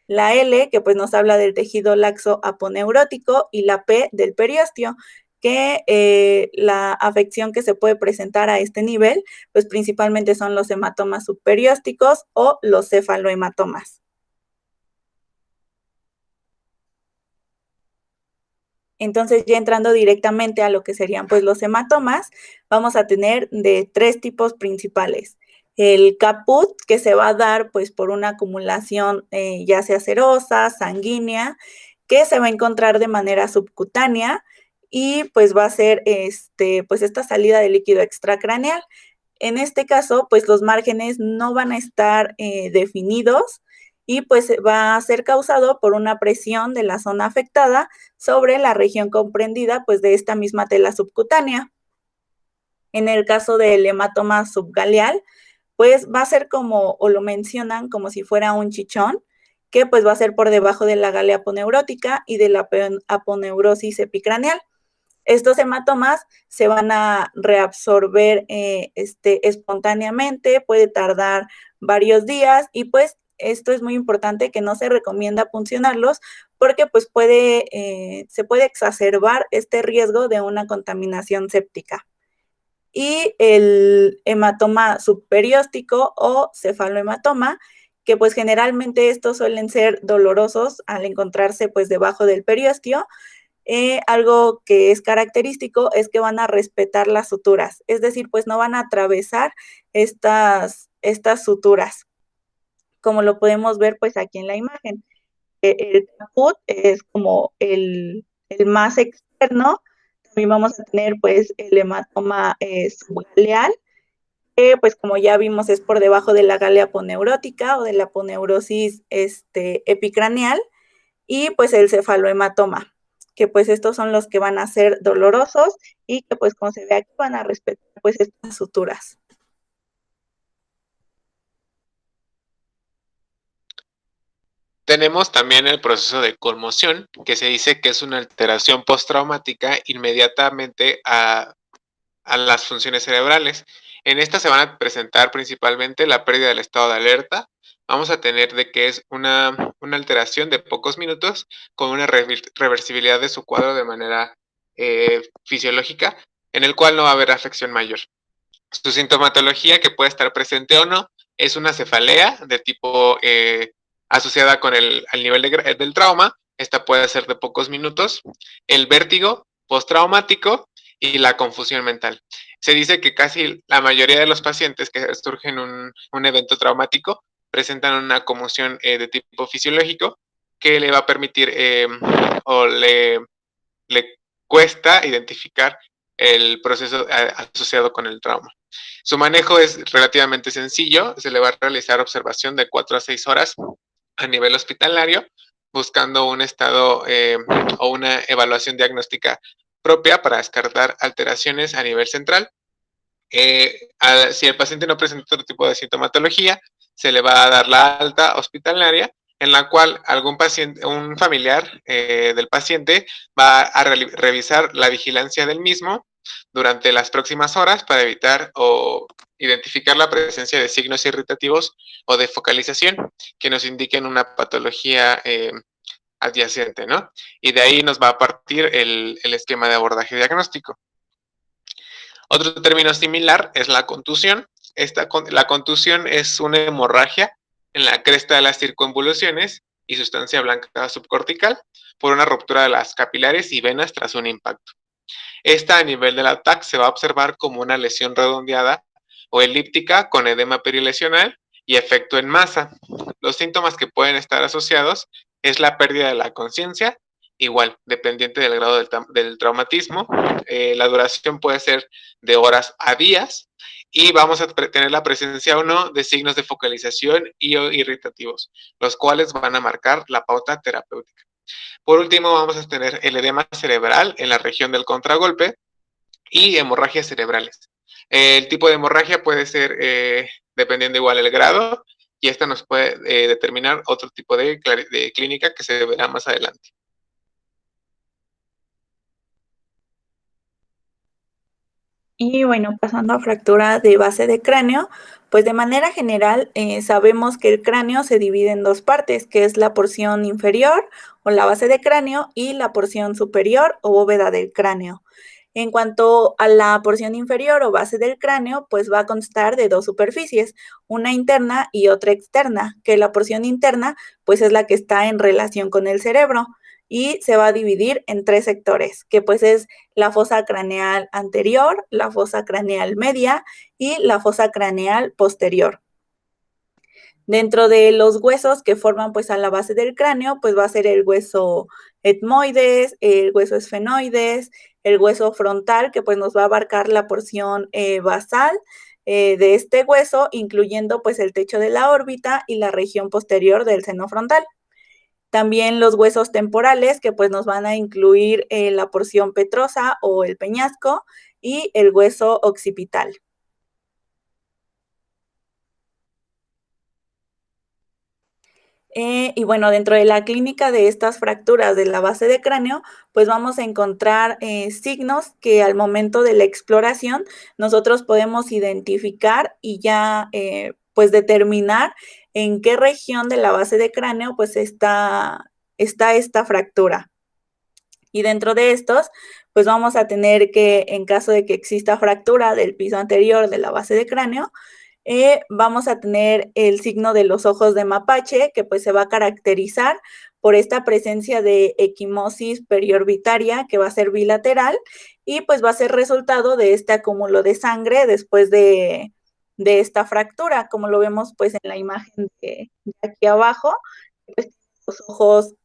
La L, que pues nos habla del tejido laxo aponeurótico, y la P del periósteo, que la afección que se puede presentar a este nivel, pues principalmente son los hematomas subperiósticos o los cefalohematomas. Entonces, ya entrando directamente a lo que serían pues los hematomas, vamos a tener de 3 tipos principales. El caput, que se va a dar pues por una acumulación ya sea serosa, sanguínea, que se va a encontrar de manera subcutánea y pues va a ser pues esta salida de líquido extracraneal. En este caso, pues los márgenes no van a estar definidos y pues va a ser causado por una presión de la zona afectada sobre la región comprendida pues de esta misma tela subcutánea. En el caso del hematoma subgaleal, pues va a ser como, o lo mencionan como si fuera un chichón, que pues va a ser por debajo de la galea aponeurótica y de la aponeurosis epicraneal. Estos hematomas se van a reabsorber espontáneamente, puede tardar varios días y pues esto es muy importante, que no se recomienda puncionarlos porque pues se puede exacerbar este riesgo de una contaminación séptica. Y el hematoma subperióstico o cefalohematoma, que pues generalmente estos suelen ser dolorosos al encontrarse pues debajo del periósteo. Algo que es característico es que van a respetar las suturas, es decir, pues no van a atravesar estas suturas, como lo podemos ver pues aquí en la imagen. El caput es como el más externo. También vamos a tener pues el hematoma subgaleal, que pues como ya vimos es por debajo de la galea aponeurótica o de la aponeurosis epicraneal, y pues el cefalohematoma, que pues estos son los que van a ser dolorosos y que pues como se ve aquí van a respetar pues estas suturas. Tenemos también el proceso de conmoción, que se dice que es una alteración postraumática inmediatamente a las funciones cerebrales. En esta se van a presentar principalmente la pérdida del estado de alerta. Vamos a tener de que es una alteración de pocos minutos con una reversibilidad de su cuadro de manera fisiológica, en el cual no va a haber afección mayor. Su sintomatología, que puede estar presente o no, es una cefalea de tipo asociada con al nivel del trauma. Esta puede ser de pocos minutos. El vértigo postraumático y la confusión mental. Se dice que casi la mayoría de los pacientes que surgen un evento traumático presentan una conmoción de tipo fisiológico que le va a permitir o le cuesta identificar el proceso asociado con el trauma. Su manejo es relativamente sencillo, se le va a realizar observación de 4 a 6 horas a nivel hospitalario, buscando un estado o una evaluación diagnóstica propia para descartar alteraciones a nivel central. Si el paciente no presenta otro tipo de sintomatología, se le va a dar la alta hospitalaria, en la cual algún paciente, un familiar del paciente va a revisar la vigilancia del mismo durante las próximas horas para evitar o identificar la presencia de signos irritativos o de focalización que nos indiquen una patología adyacente, ¿no? Y de ahí nos va a partir el esquema de abordaje diagnóstico. Otro término similar es la contusión. La contusión es una hemorragia en la cresta de las circunvoluciones y sustancia blanca subcortical por una ruptura de las capilares y venas tras un impacto. Esta a nivel del ataque se va a observar como una lesión redondeada o elíptica con edema perilesional y efecto en masa. Los síntomas que pueden estar asociados es la pérdida de la conciencia, igual, dependiente del grado del traumatismo. La duración puede ser de horas a días y vamos a tener la presencia o no de signos de focalización y o irritativos, los cuales van a marcar la pauta terapéutica. Por último, vamos a tener el edema cerebral en la región del contragolpe y hemorragias cerebrales. El tipo de hemorragia puede ser, dependiendo igual el grado, y esta nos puede determinar otro tipo de clínica que se verá más adelante. Y bueno, pasando a fractura de base de cráneo, pues de manera general sabemos que el cráneo se divide en dos partes, que es la porción inferior o la base de cráneo y la porción superior o bóveda del cráneo. En cuanto a la porción inferior o base del cráneo, pues va a constar de dos superficies, una interna y otra externa, que la porción interna pues es la que está en relación con el cerebro y se va a dividir en tres sectores, que pues es la fosa craneal anterior, la fosa craneal media y la fosa craneal posterior. Dentro de los huesos que forman pues a la base del cráneo, pues va a ser el hueso etmoides, el hueso esfenoides, el hueso frontal, que pues nos va a abarcar la porción basal de este hueso, incluyendo pues el techo de la órbita y la región posterior del seno frontal. También los huesos temporales, que pues nos van a incluir la porción petrosa o el peñasco y el hueso occipital. Y bueno, dentro de la clínica de estas fracturas de la base de cráneo, pues vamos a encontrar signos que al momento de la exploración nosotros podemos identificar y ya pues determinar en qué región de la base de cráneo pues está esta fractura. Y dentro de estos, pues vamos a tener que, en caso de que exista fractura del piso anterior de la base de cráneo, vamos a tener el signo de los ojos de mapache, que pues se va a caracterizar por esta presencia de equimosis periorbitaria que va a ser bilateral y pues va a ser resultado de este acúmulo de sangre después de esta fractura, como lo vemos pues en la imagen de aquí abajo, pues, los ojos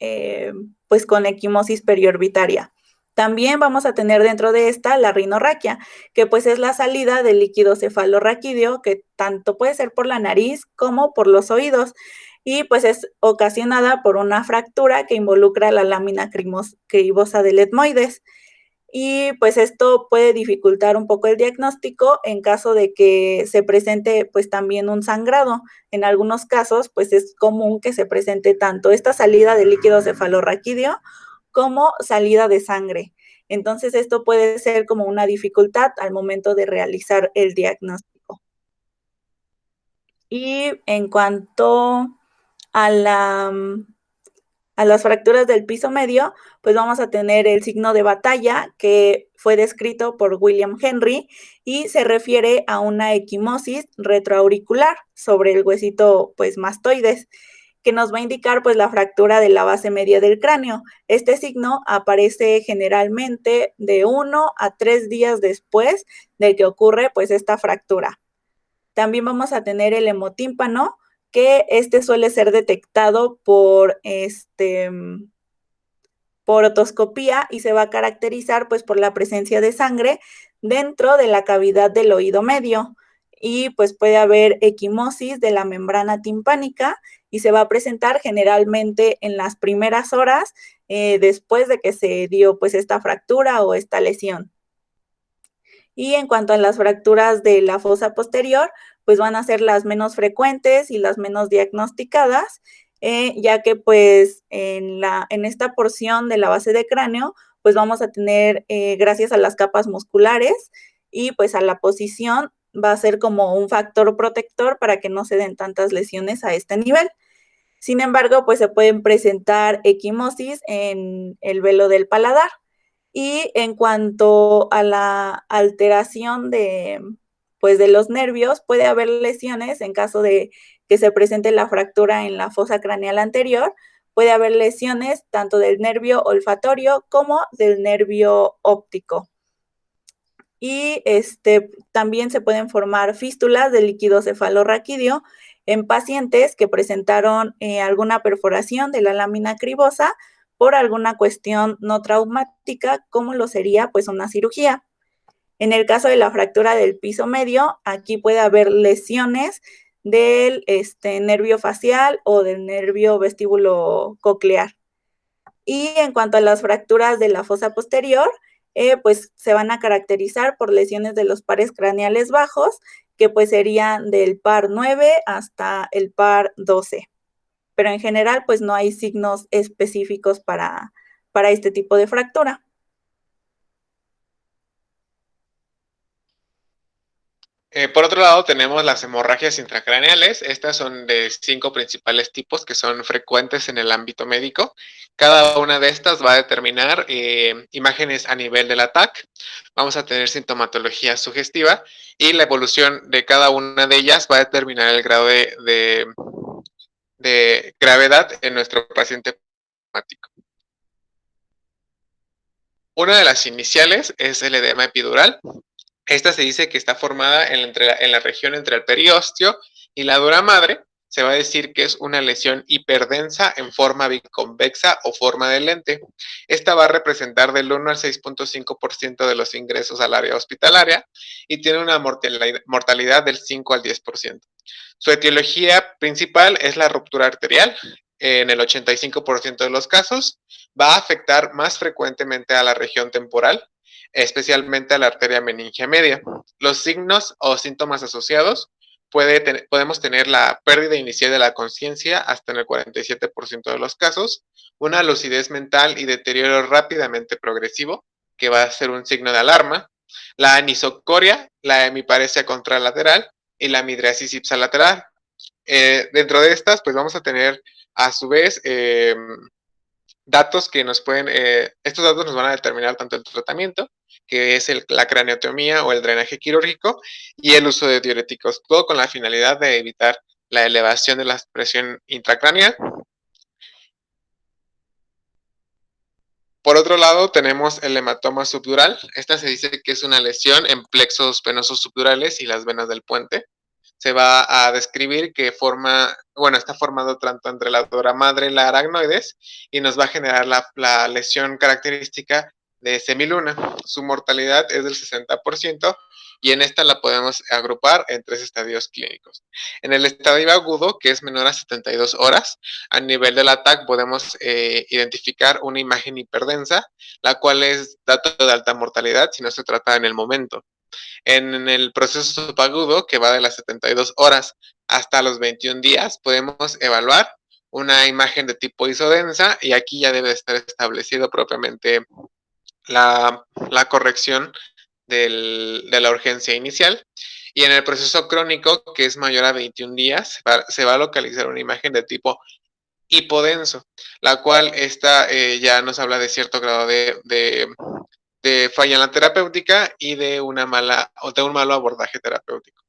pues con equimosis periorbitaria. También vamos a tener dentro de esta la rinorraquia, que pues es la salida del líquido cefalorraquídeo, que tanto puede ser por la nariz como por los oídos, y pues es ocasionada por una fractura que involucra la lámina cribosa del etmoides. Y pues esto puede dificultar un poco el diagnóstico en caso de que se presente pues también un sangrado. En algunos casos pues es común que se presente tanto esta salida de líquido cefalorraquídeo como salida de sangre. Entonces esto puede ser como una dificultad al momento de realizar el diagnóstico. Y en cuanto a las fracturas del piso medio, pues vamos a tener el signo de batalla que fue descrito por William Henry y se refiere a una equimosis retroauricular sobre el huesito pues mastoides, que nos va a indicar pues la fractura de la base media del cráneo. Este signo aparece generalmente de 1 a 3 días después de que ocurre pues esta fractura. También vamos a tener el hemotímpano, que suele ser detectado por otoscopía y se va a caracterizar pues por la presencia de sangre dentro de la cavidad del oído medio y pues puede haber equimosis de la membrana timpánica y se va a presentar generalmente en las primeras horas después de que se dio pues esta fractura o esta lesión. Y en cuanto a las fracturas de la fosa posterior, pues van a ser las menos frecuentes y las menos diagnosticadas, ya que pues en esta porción de la base de cráneo, pues vamos a tener, gracias a las capas musculares y pues a la posición, va a ser como un factor protector para que no se den tantas lesiones a este nivel. Sin embargo, pues se pueden presentar equimosis en el velo del paladar. Y en cuanto a la alteración pues de los nervios, puede haber lesiones en caso de que se presente la fractura en la fosa craneal anterior, puede haber lesiones tanto del nervio olfatorio como del nervio óptico. Y también se pueden formar fístulas de líquido cefalorraquídeo en pacientes que presentaron alguna perforación de la lámina cribosa por alguna cuestión no traumática, como lo sería pues una cirugía. En el caso de la fractura del piso medio, aquí puede haber lesiones del nervio facial o del nervio vestíbulo coclear. Y en cuanto a las fracturas de la fosa posterior, pues se van a caracterizar por lesiones de los pares craneales bajos, que pues serían del par 9 hasta el par 12. Pero en general, pues no hay signos específicos para este tipo de fractura. Por otro lado, tenemos las hemorragias intracraneales. Estas son de 5 principales tipos que son frecuentes en el ámbito médico. Cada una de estas va a determinar imágenes a nivel del TAC. Vamos a tener sintomatología sugestiva y la evolución de cada una de ellas va a determinar el grado de gravedad en nuestro paciente problemático. Una de las iniciales es el edema epidural. Esta se dice que está formada en la región entre el periósteo y la dura madre. Se va a decir que es una lesión hiperdensa en forma biconvexa o forma de lente. Esta va a representar del 1 al 6.5% de los ingresos al área hospitalaria y tiene una mortalidad del 5 al 10%. Su etiología principal es la ruptura arterial. En el 85% de los casos va a afectar más frecuentemente a la región temporal, especialmente a la arteria meningia media. Los signos o síntomas asociados podemos tener la pérdida inicial de la conciencia hasta en el 47% de los casos, una lucidez mental y deterioro rápidamente progresivo, que va a ser un signo de alarma, la anisocoria, la hemiparesia contralateral y la midriasis ipsilateral. Dentro de estas, pues vamos a tener a su vez datos que nos pueden, estos datos nos van a determinar tanto el tratamiento, que es la craneotomía o el drenaje quirúrgico, y el uso de diuréticos, todo con la finalidad de evitar la elevación de la presión intracraneal. Por otro lado, tenemos el hematoma subdural. Esta se dice que es una lesión en plexos venosos subdurales y las venas del puente. Se va a describir que está formado tanto entre la dura madre y la aracnoides y nos va a generar la lesión característica de semiluna. Su mortalidad es del 60% y en esta la podemos agrupar en 3 estadios clínicos. En el estadio agudo, que es menor a 72 horas, a nivel del ATAC podemos identificar una imagen hiperdensa, la cual es dato de alta mortalidad si no se trata en el momento. En el proceso subagudo, que va de las 72 horas hasta los 21 días, podemos evaluar una imagen de tipo isodensa y aquí ya debe estar establecido propiamente la corrección de la urgencia inicial. Y en el proceso crónico, que es mayor a 21 días, se va a localizar una imagen de tipo hipodenso, la cual esta ya nos habla de cierto grado de falla en la terapéutica y de un malo abordaje terapéutico.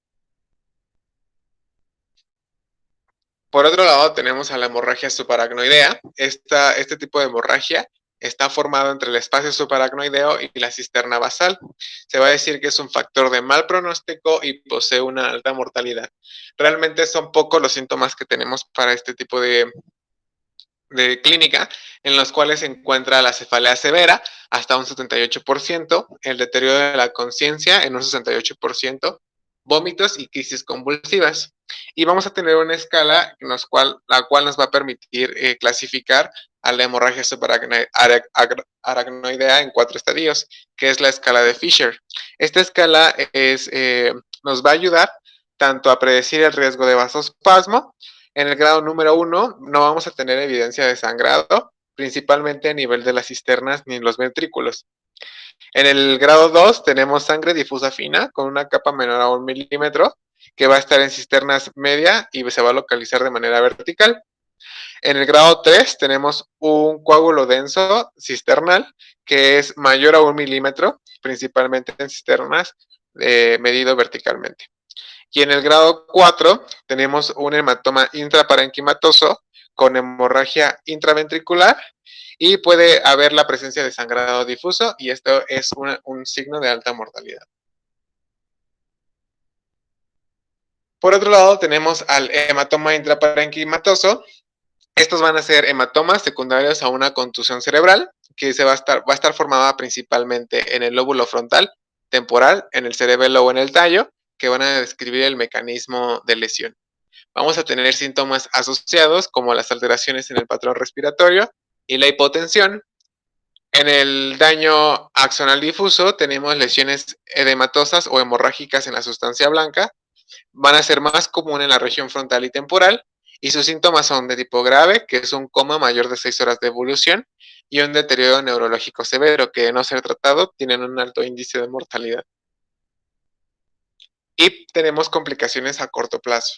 Por otro lado, tenemos a la hemorragia subaracnoidea. Este tipo de hemorragia está formado entre el espacio subaracnoideo y la cisterna basal. Se va a decir que es un factor de mal pronóstico y posee una alta mortalidad. Realmente son pocos los síntomas que tenemos para este tipo de clínica, en los cuales se encuentra la cefalea severa hasta un 78%, el deterioro de la conciencia en un 68%, vómitos y crisis convulsivas. Y vamos a tener una escala la cual nos va a permitir clasificar a la hemorragia subaracnoidea en 4 estadios, que es la escala de Fisher. Esta escala nos va a ayudar tanto a predecir el riesgo de vasospasmo. En el grado número 1 no vamos a tener evidencia de sangrado, principalmente a nivel de las cisternas ni en los ventrículos. En el grado 2 tenemos sangre difusa fina con una capa menor a 1 milímetro que va a estar en cisternas media y se va a localizar de manera vertical. En el grado 3 tenemos un coágulo denso cisternal que es mayor a 1 milímetro, principalmente en cisternas medido verticalmente. Y en el grado 4 tenemos un hematoma intraparenquimatoso con hemorragia intraventricular y puede haber la presencia de sangrado difuso y esto es un signo de alta mortalidad. Por otro lado tenemos al hematoma intraparenquimatoso. Estos van a ser hematomas secundarios a una contusión cerebral que va a estar formada principalmente en el lóbulo frontal, temporal, en el cerebelo o en el tallo, que van a describir el mecanismo de lesión. Vamos a tener síntomas asociados como las alteraciones en el patrón respiratorio y la hipotensión. En el daño axonal difuso tenemos lesiones edematosas o hemorrágicas en la sustancia blanca. Van a ser más comunes en la región frontal y temporal y sus síntomas son de tipo grave, que es un coma mayor de 6 horas de evolución, y un deterioro neurológico severo, que de no ser tratado tienen un alto índice de mortalidad. Y tenemos complicaciones a corto plazo.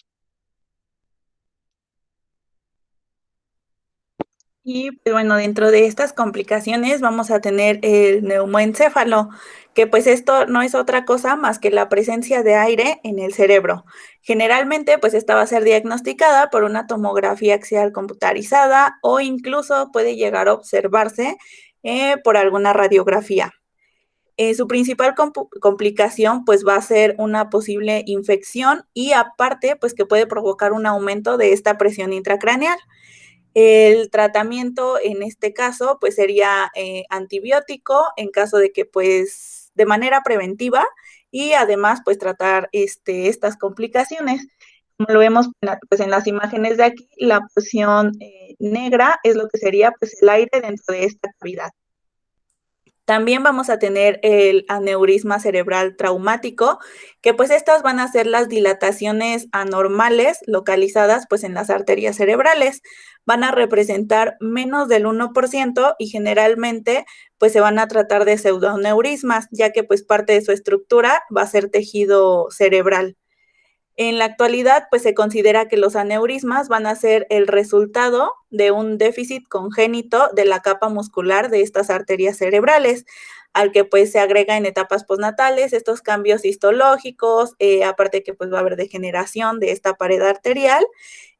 Y pues bueno, dentro de estas complicaciones vamos a tener el neumoencéfalo, que pues esto no es otra cosa más que la presencia de aire en el cerebro. Generalmente pues esta va a ser diagnosticada por una tomografía axial computarizada o incluso puede llegar a observarse por alguna radiografía. Su principal complicación pues va a ser una posible infección y aparte pues que puede provocar un aumento de esta presión intracraneal. El tratamiento en este caso pues sería antibiótico en caso de que pues de manera preventiva y además pues tratar estas complicaciones. Como lo vemos pues en las imágenes de aquí, la porción negra es lo que sería pues el aire dentro de esta cavidad. También vamos a tener el aneurisma cerebral traumático, que pues estas van a ser las dilataciones anormales localizadas pues en las arterias cerebrales. Van a representar menos del 1% y generalmente pues se van a tratar de pseudoneurismas, ya que pues parte de su estructura va a ser tejido cerebral. En la actualidad, pues se considera que los aneurismas van a ser el resultado de un déficit congénito de la capa muscular de estas arterias cerebrales, al que pues se agrega en etapas postnatales estos cambios histológicos, aparte que pues va a haber degeneración de esta pared arterial,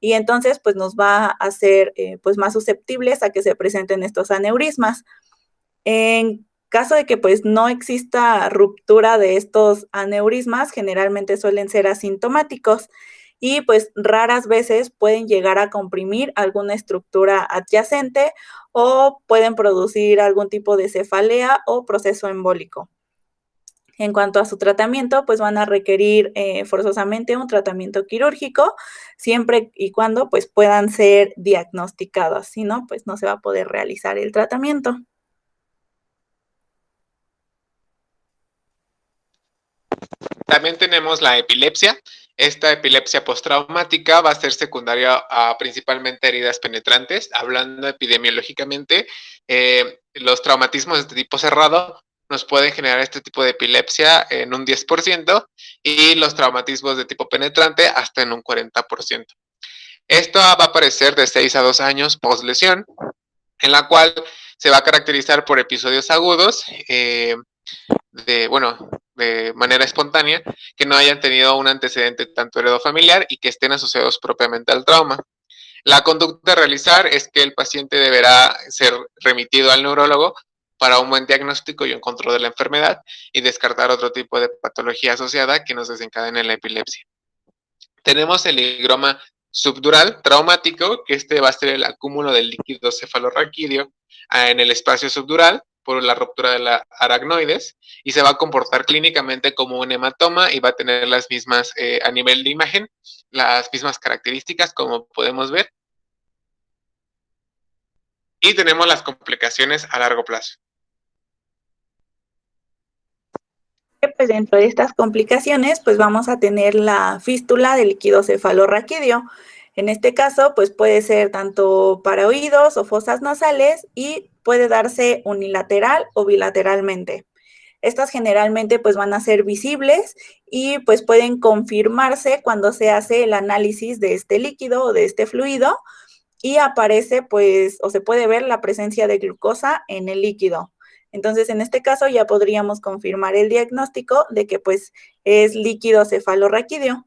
y entonces pues nos va a hacer pues más susceptibles a que se presenten estos aneurismas. En caso de que pues no exista ruptura de estos aneurismas, generalmente suelen ser asintomáticos y pues raras veces pueden llegar a comprimir alguna estructura adyacente o pueden producir algún tipo de cefalea o proceso embólico. En cuanto a su tratamiento, pues van a requerir forzosamente un tratamiento quirúrgico, siempre y cuando pues puedan ser diagnosticados, si no, pues no se va a poder realizar el tratamiento. También tenemos la epilepsia. Esta epilepsia postraumática va a ser secundaria a principalmente heridas penetrantes. Hablando epidemiológicamente, los traumatismos de tipo cerrado nos pueden generar este tipo de epilepsia en un 10% y los traumatismos de tipo penetrante hasta en un 40%. Esto va a aparecer de 6 a 2 años post lesión, en la cual se va a caracterizar por episodios agudos, de manera espontánea, que no hayan tenido un antecedente tanto heredofamiliar y que estén asociados propiamente al trauma. La conducta a realizar es que el paciente deberá ser remitido al neurólogo para un buen diagnóstico y un control de la enfermedad y descartar otro tipo de patología asociada que nos desencadene la epilepsia. Tenemos el higroma subdural traumático, que este va a ser el acúmulo del líquido cefalorraquídeo en el espacio subdural por la ruptura de la aracnoides y se va a comportar clínicamente como un hematoma y va a tener las mismas, a nivel de imagen, las mismas características como podemos ver. Y tenemos las complicaciones a largo plazo. Pues dentro de estas complicaciones, pues vamos a tener la fístula del líquido cefalorraquídeo. En este caso, pues puede ser tanto para oídos o fosas nasales y puede darse unilateral o bilateralmente. Estas generalmente pues van a ser visibles y pues pueden confirmarse cuando se hace el análisis de este líquido o de este fluido y aparece pues o se puede ver la presencia de glucosa en el líquido. Entonces, en este caso ya podríamos confirmar el diagnóstico de que pues es líquido cefalorraquídeo.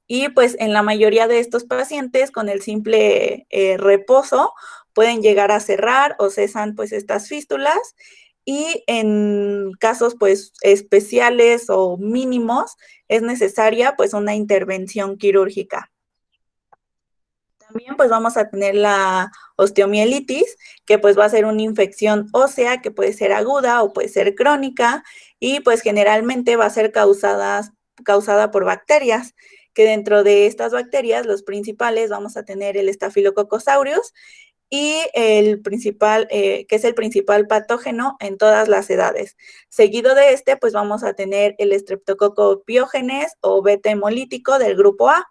Y pues en la mayoría de estos pacientes con el simple reposo pueden llegar a cerrar o cesan pues estas fístulas y en casos pues especiales o mínimos es necesaria pues una intervención quirúrgica. También pues vamos a tener la osteomielitis, que pues va a ser una infección ósea que puede ser aguda o puede ser crónica y pues generalmente va a ser causada por bacterias, que dentro de estas bacterias los principales vamos a tener el Staphylococcus aureus y el principal, que es el principal patógeno en todas las edades. Seguido de este pues vamos a tener el Streptococcus pyogenes o beta hemolítico del grupo A.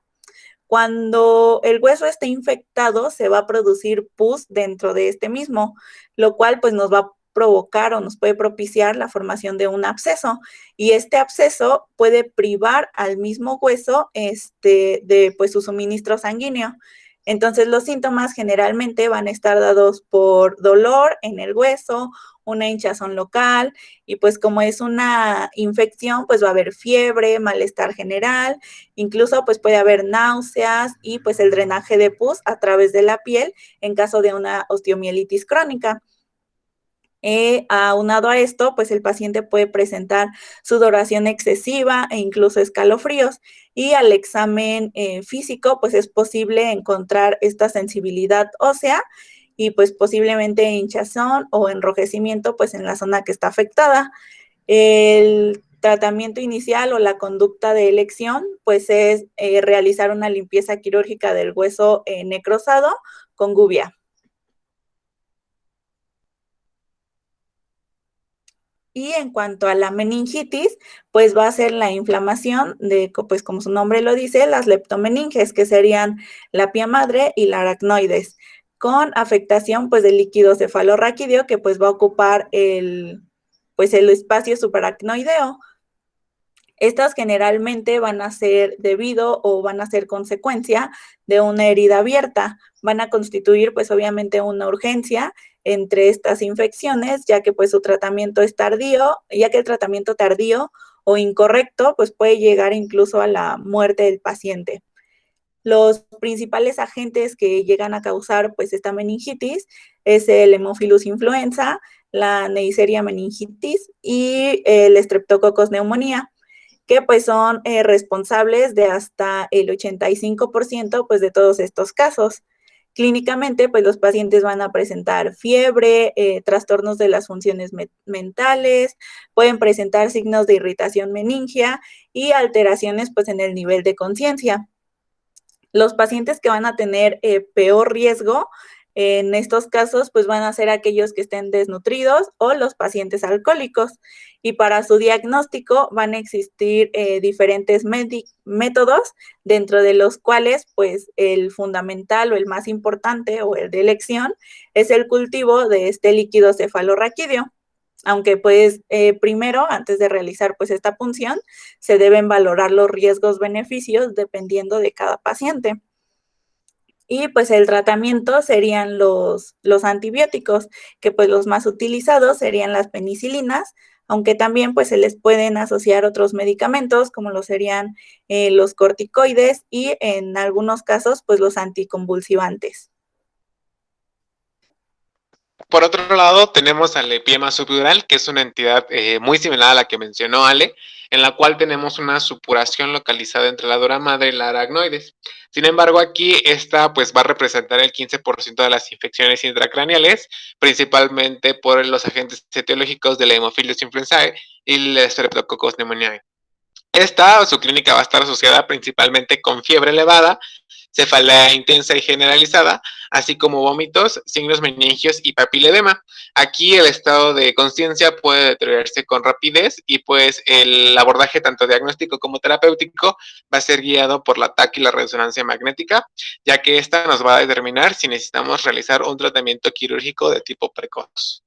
Cuando el hueso esté infectado, se va a producir pus dentro de este mismo, lo cual pues nos va a provocar o nos puede propiciar la formación de un absceso. Y este absceso puede privar al mismo hueso de pues su suministro sanguíneo. Entonces los síntomas generalmente van a estar dados por dolor en el hueso, una hinchazón local y pues como es una infección, pues va a haber fiebre, malestar general, incluso pues puede haber náuseas y pues el drenaje de pus a través de la piel en caso de una osteomielitis crónica. Aunado a esto, pues el paciente puede presentar sudoración excesiva e incluso escalofríos. Y al examen físico, pues es posible encontrar esta sensibilidad ósea y pues posiblemente hinchazón o enrojecimiento pues en la zona que está afectada. El tratamiento inicial o la conducta de elección pues es realizar una limpieza quirúrgica del hueso necrosado con gubia. Y en cuanto a la meningitis, pues va a ser la inflamación de, pues como su nombre lo dice, las leptomeninges, que serían la pía madre y la aracnoides, con afectación pues del líquido cefalorraquídeo que pues va a ocupar pues el espacio subaracnoideo. Estas generalmente van a ser debido o van a ser consecuencia de una herida abierta. Van a constituir, pues obviamente, una urgencia entre estas infecciones, ya que pues su tratamiento es tardío, ya que el tratamiento tardío o incorrecto, pues puede llegar incluso a la muerte del paciente. Los principales agentes que llegan a causar pues esta meningitis es el Haemophilus influenza, la Neisseria meningitis y el Streptococcus pneumonia, que pues son responsables de hasta el 85% pues de todos estos casos. Clínicamente, pues los pacientes van a presentar fiebre, trastornos de las funciones mentales, pueden presentar signos de irritación meningia y alteraciones pues en el nivel de conciencia. Los pacientes que van a tener peor riesgo en estos casos, pues van a ser aquellos que estén desnutridos o los pacientes alcohólicos. Y para su diagnóstico van a existir diferentes métodos, dentro de los cuales, pues el fundamental o el más importante o el de elección es el cultivo de este líquido cefalorraquídeo. Aunque pues primero, antes de realizar pues esta punción, se deben valorar los riesgos-beneficios dependiendo de cada paciente. Y pues el tratamiento serían los antibióticos, que pues los más utilizados serían las penicilinas, aunque también pues se les pueden asociar otros medicamentos como lo serían los corticoides y en algunos casos pues los anticonvulsivantes. Por otro lado, tenemos al epiema subdural, que es una entidad muy similar a la que mencionó Ale, en la cual tenemos una supuración localizada entre la dura madre y la aracnoides. Sin embargo, aquí esta pues va a representar el 15% de las infecciones intracraneales, principalmente por los agentes etiológicos de la Haemophilus influenzae y el Streptococcus pneumoniae. Esta o su clínica va a estar asociada principalmente con fiebre elevada, cefalea intensa y generalizada, así como vómitos, signos meningios y papiledema. Aquí el estado de conciencia puede deteriorarse con rapidez y pues el abordaje tanto diagnóstico como terapéutico va a ser guiado por la TAC y la resonancia magnética, ya que esta nos va a determinar si necesitamos realizar un tratamiento quirúrgico de tipo precoz.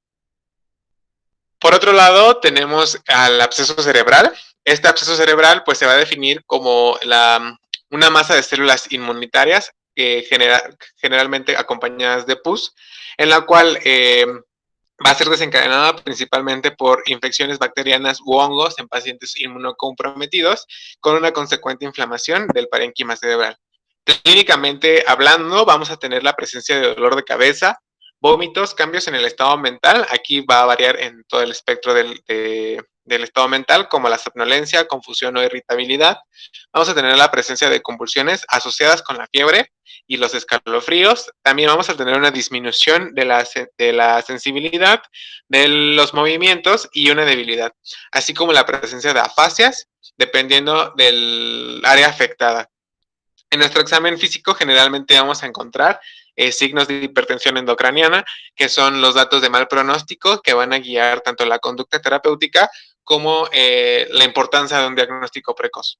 Por otro lado, tenemos al absceso cerebral. Este absceso cerebral pues se va a definir como una masa de células inmunitarias generalmente acompañadas de pus, en la cual va a ser desencadenada principalmente por infecciones bacterianas u hongos en pacientes inmunocomprometidos, con una consecuente inflamación del parénquima cerebral. Clínicamente hablando, vamos a tener la presencia de dolor de cabeza, vómitos, cambios en el estado mental. Aquí va a variar en todo el espectro del estado mental, como la somnolencia, confusión o irritabilidad. Vamos a tener la presencia de convulsiones asociadas con la fiebre y los escalofríos. También vamos a tener una disminución de la sensibilidad, de los movimientos y una debilidad, así como la presencia de afasias, dependiendo del área afectada. En nuestro examen físico generalmente vamos a encontrar signos de hipertensión endocraniana, que son los datos de mal pronóstico que van a guiar tanto la conducta terapéutica como la importancia de un diagnóstico precoz.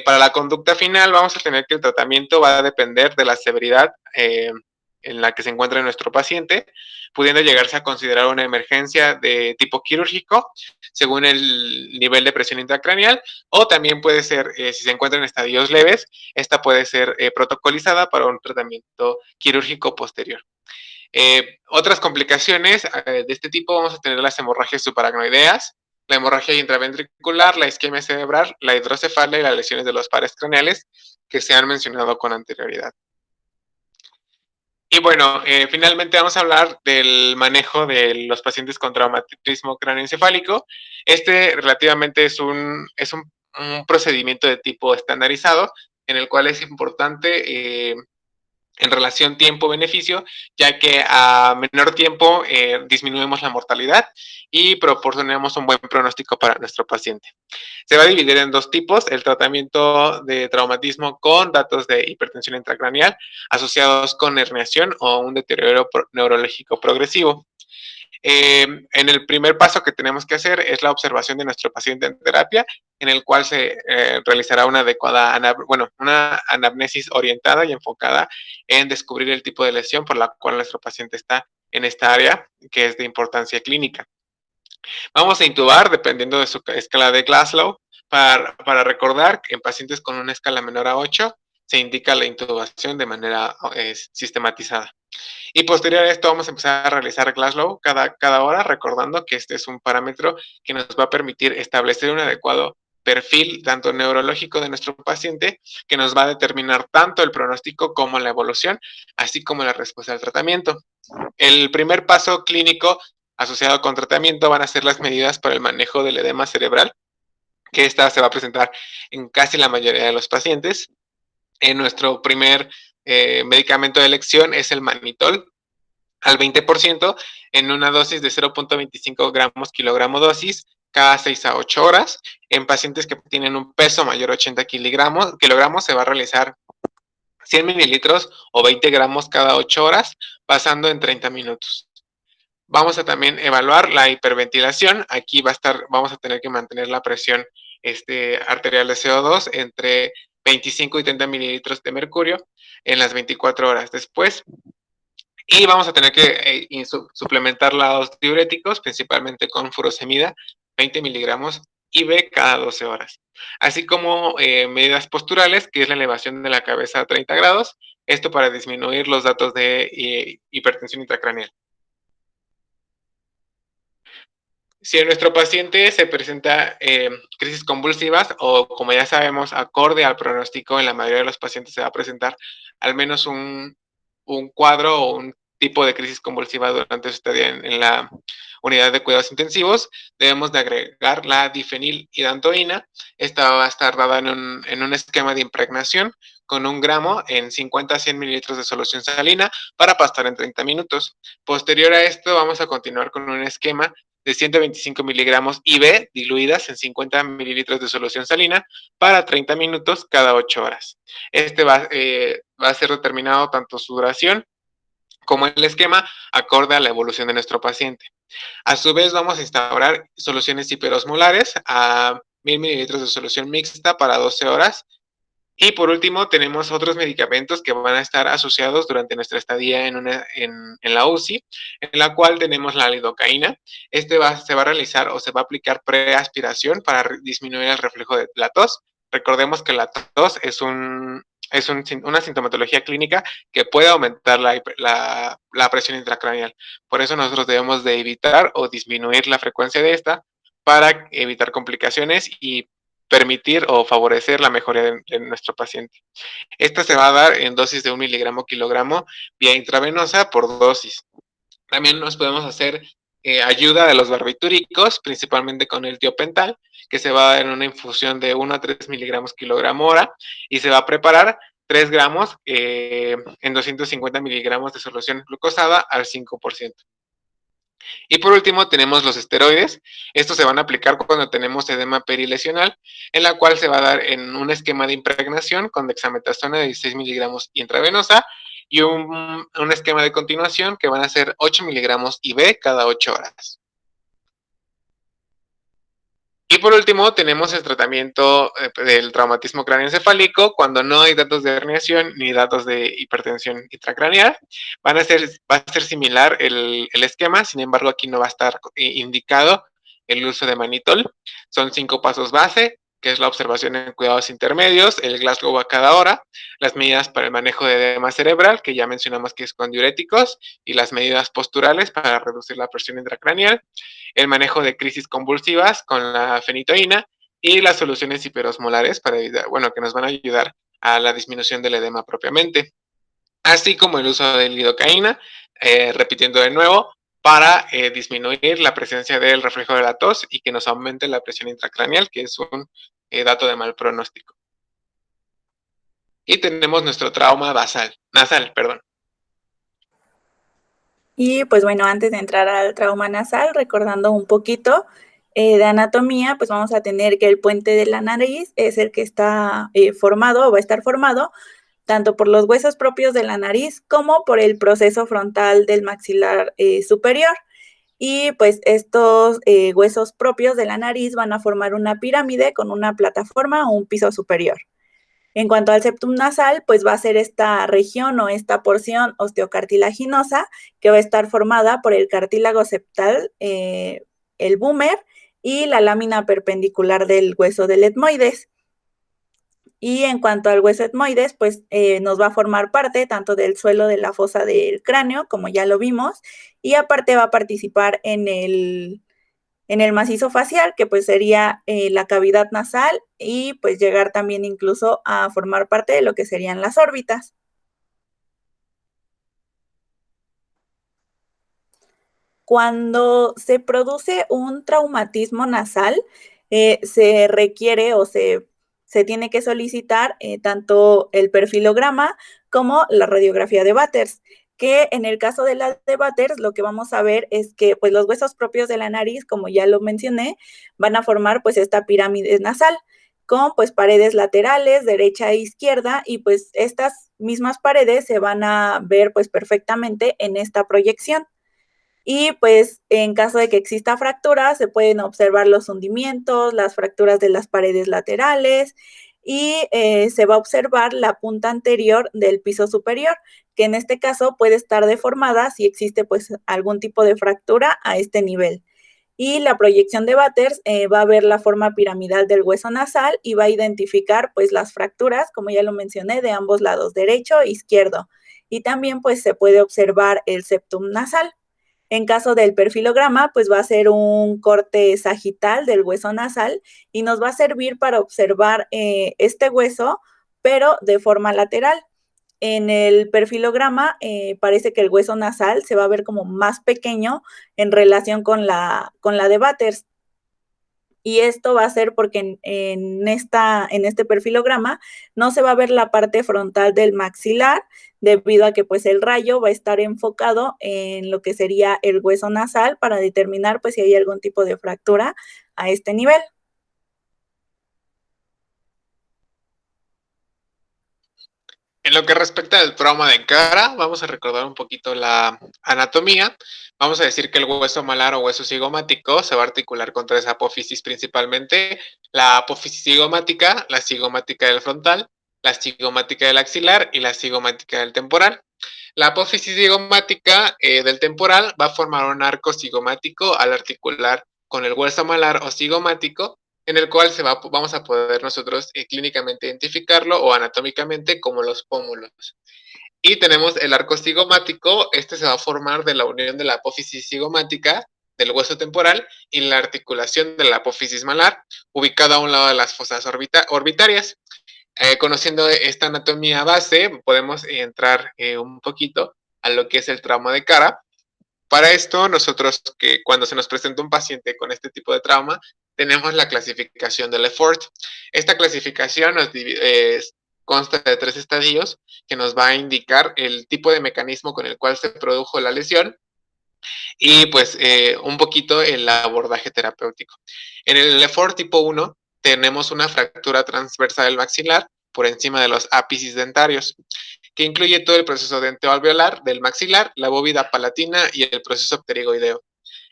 Para la conducta final vamos a tener que el tratamiento va a depender de la severidad en la que se encuentra nuestro paciente, pudiendo llegarse a considerar una emergencia de tipo quirúrgico según el nivel de presión intracraneal, o también puede ser, si se encuentra en estadios leves, esta puede ser protocolizada para un tratamiento quirúrgico posterior. Otras complicaciones de este tipo vamos a tener las hemorragias subaracnoideas, la hemorragia intraventricular, la isquemia cerebral, la hidrocefalia y las lesiones de los pares craneales que se han mencionado con anterioridad. Y bueno, finalmente vamos a hablar del manejo de los pacientes con traumatismo cráneoencefálico. Este relativamente es un procedimiento de tipo estandarizado, en el cual es importante en relación tiempo-beneficio, ya que a menor tiempo disminuimos la mortalidad y proporcionamos un buen pronóstico para nuestro paciente. Se va a dividir en dos tipos: el tratamiento de traumatismo con datos de hipertensión intracraneal asociados con herniación o un deterioro neurológico progresivo. En el primer paso que tenemos que hacer es la observación de nuestro paciente en terapia, en el cual se realizará una adecuada, una anamnesis orientada y enfocada en descubrir el tipo de lesión por la cual nuestro paciente está en esta área, que es de importancia clínica. Vamos a intubar dependiendo de su escala de Glasgow. Para recordar, en pacientes con una escala menor a 8 se indica la intubación de manera sistematizada. Y posterior a esto vamos a empezar a realizar Glasgow cada hora, recordando que este es un parámetro que nos va a permitir establecer un adecuado perfil tanto neurológico de nuestro paciente, que nos va a determinar tanto el pronóstico como la evolución, así como la respuesta al tratamiento. El primer paso clínico asociado con tratamiento van a ser las medidas para el manejo del edema cerebral, que esta se va a presentar en casi la mayoría de los pacientes. Nuestro primer medicamento de elección es el mannitol al 20% en una dosis de 0.25 gramos kilogramo dosis cada 6 a 8 horas. En pacientes que tienen un peso mayor a 80 kilogramos se va a realizar 100 mililitros o 20 gramos cada 8 horas, pasando en 30 minutos. Vamos a también evaluar la hiperventilación. Aquí vamos a tener que mantener la presión arterial de CO2 entre 25 y 30 mililitros de mercurio en las 24 horas después. Y vamos a tener que suplementar los diuréticos, principalmente con furosemida, 20 miligramos IV cada 12 horas. Así como medidas posturales, que es la elevación de la cabeza a 30 grados, esto para disminuir los datos de hipertensión intracraneal. Si en nuestro paciente se presenta crisis convulsivas o, como ya sabemos, acorde al pronóstico, en la mayoría de los pacientes se va a presentar al menos un cuadro o un tipo de crisis convulsiva durante su estadía en la unidad de cuidados intensivos, debemos de agregar la difenilhidantoína. Esta va a estar dada en un esquema de impregnación con 1 gramo en 50 a 100 mililitros de solución salina para pastar en 30 minutos. Posterior a esto, vamos a continuar con un esquema de 125 miligramos IV diluidas en 50 mililitros de solución salina para 30 minutos cada 8 horas. Este va a ser determinado tanto su duración como el esquema acorde a la evolución de nuestro paciente. A su vez, vamos a instaurar soluciones hiperosmolares a 1000 mililitros de solución mixta para 12 horas. Y por último, tenemos otros medicamentos que van a estar asociados durante nuestra estadía en la UCI, en la cual tenemos la lidocaína. Se va a realizar o se va a aplicar preaspiración para disminuir el reflejo de la tos. Recordemos que la tos es una sintomatología clínica que puede aumentar la presión intracraneal. Por eso nosotros debemos de evitar o disminuir la frecuencia de esta para evitar complicaciones y permitir o favorecer la mejoría de nuestro paciente. Esta se va a dar en dosis de 1 miligramo kilogramo vía intravenosa por dosis. También nos podemos hacer ayuda de los barbitúricos, principalmente con el tiopental, que se va a dar en una infusión de 1 a 3 miligramos kilogramo hora y se va a preparar 3 gramos en 250 miligramos de solución glucosada al 5%. Y por último tenemos los esteroides. Estos se van a aplicar cuando tenemos edema perilesional, en la cual se va a dar en un esquema de impregnación con dexametasona de 16 miligramos intravenosa y un esquema de continuación que van a ser 8 miligramos IV cada 8 horas. Y por último, tenemos el tratamiento del traumatismo craneoencefálico cuando no hay datos de herniación ni datos de hipertensión intracraneal. Va a ser similar el esquema, sin embargo, aquí no va a estar indicado el uso de mannitol. Son 5 pasos base, que es la observación en cuidados intermedios, el Glasgow a cada hora, las medidas para el manejo de edema cerebral, que ya mencionamos que es con diuréticos, y las medidas posturales para reducir la presión intracraneal, el manejo de crisis convulsivas con la fenitoína y las soluciones hiperosmolares para evitar, que nos van a ayudar a la disminución del edema propiamente, así como el uso de lidocaína, repitiendo de nuevo, para disminuir la presencia del reflejo de la tos y que nos aumente la presión intracraneal, que es un dato de mal pronóstico. Y tenemos nuestro trauma nasal. Y pues bueno, antes de entrar al trauma nasal, recordando un poquito de anatomía, pues vamos a tener que el puente de la nariz es el que está formado o va a estar formado tanto por los huesos propios de la nariz como por el proceso frontal del maxilar superior. Y pues estos huesos propios de la nariz van a formar una pirámide con una plataforma o un piso superior. En cuanto al septum nasal, pues va a ser esta región o esta porción osteocartilaginosa que va a estar formada por el cartílago septal, el búmer y la lámina perpendicular del hueso del etmoides. Y en cuanto al hueso etmoides, pues nos va a formar parte tanto del suelo de la fosa del cráneo, como ya lo vimos, y aparte va a participar en el macizo facial, que pues sería la cavidad nasal y pues llegar también incluso a formar parte de lo que serían las órbitas. Cuando se produce un traumatismo nasal, se requiere o se tiene que solicitar tanto el perfilograma como la radiografía de Batters, que en el caso de la de Batters lo que vamos a ver es que pues los huesos propios de la nariz, como ya lo mencioné, van a formar pues esta pirámide nasal con pues paredes laterales, derecha e izquierda, y pues estas mismas paredes se van a ver pues perfectamente en esta proyección. Y pues en caso de que exista fractura, se pueden observar los hundimientos, las fracturas de las paredes laterales y se va a observar la punta anterior del piso superior, que en este caso puede estar deformada si existe pues algún tipo de fractura a este nivel. Y la proyección de Batters va a ver la forma piramidal del hueso nasal y va a identificar pues las fracturas, como ya lo mencioné, de ambos lados, derecho e izquierdo. Y también pues se puede observar el septum nasal. En caso del perfilograma, pues va a ser un corte sagital del hueso nasal y nos va a servir para observar este hueso, pero de forma lateral. En el perfilograma parece que el hueso nasal se va a ver como más pequeño en relación con la de Batters. Y esto va a ser porque en este perfilograma no se va a ver la parte frontal del maxilar, debido a que pues el rayo va a estar enfocado en lo que sería el hueso nasal para determinar pues si hay algún tipo de fractura a este nivel. En lo que respecta al trauma de cara, vamos a recordar un poquito la anatomía. Vamos a decir que el hueso malar o hueso cigomático se va a articular con tres apófisis principalmente: la apófisis cigomática, la cigomática del frontal, la cigomática del axilar y la cigomática del temporal. La apófisis cigomática del temporal va a formar un arco cigomático al articular con el hueso malar o cigomático, en el cual vamos a poder nosotros clínicamente identificarlo o anatómicamente como los pómulos. Y tenemos el arco cigomático. Este se va a formar de la unión de la apófisis cigomática del hueso temporal y la articulación de la apófisis malar, ubicada a un lado de las fosas orbitarias. Conociendo esta anatomía base, podemos entrar un poquito a lo que es el trauma de cara. Para esto, nosotros, que cuando se nos presenta un paciente con este tipo de trauma, tenemos la clasificación de Lefort. Esta clasificación consta de 3 estadios que nos va a indicar el tipo de mecanismo con el cual se produjo la lesión y pues un poquito el abordaje terapéutico. En el Lefort tipo 1 tenemos una fractura transversa del maxilar por encima de los ápices dentarios, que incluye todo el proceso dentoalveolar del maxilar, la bóveda palatina y el proceso pterigoideo.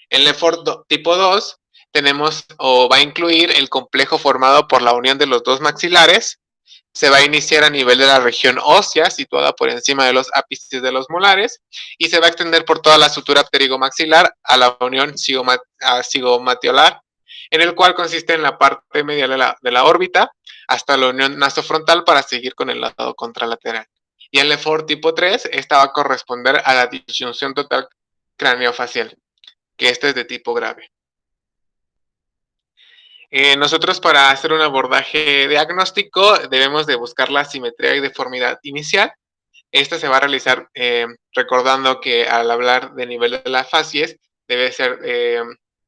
En Lefort tipo 2 tenemos o va a incluir el complejo formado por la unión de los dos maxilares. Se va a iniciar a nivel de la región ósea, situada por encima de los ápices de los molares, y se va a extender por toda la sutura pterigomaxilar a la unión cigomatiolar, en el cual consiste en la parte media de la órbita hasta la unión nasofrontal para seguir con el lado contralateral. Y en Lefort tipo 3, esta va a corresponder a la disyunción total craneofacial, que este es de tipo grave. Nosotros, para hacer un abordaje diagnóstico, debemos de buscar la simetría y deformidad inicial. Esta se va a realizar recordando que al hablar de nivel de las facies debe ser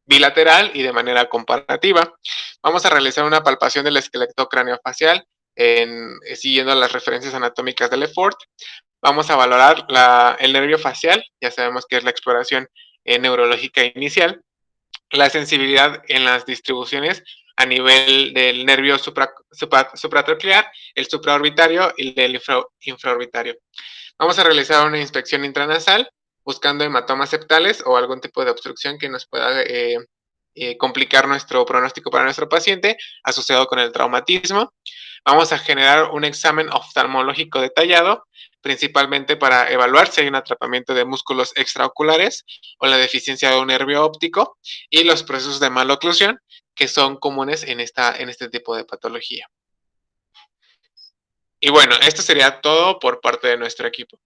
bilateral y de manera comparativa. Vamos a realizar una palpación del esqueleto craneofacial siguiendo las referencias anatómicas de Lefort. Vamos a valorar el nervio facial, ya sabemos que es la exploración neurológica inicial, la sensibilidad en las distribuciones a nivel del nervio supratroclear, el supraorbitario y el infraorbitario. Vamos a realizar una inspección intranasal buscando hematomas septales o algún tipo de obstrucción que nos pueda complicar nuestro pronóstico para nuestro paciente asociado con el traumatismo. Vamos a generar un examen oftalmológico detallado principalmente para evaluar si hay un atrapamiento de músculos extraoculares o la deficiencia de un nervio óptico y los procesos de maloclusión que son comunes en este tipo de patología. Y bueno, esto sería todo por parte de nuestro equipo.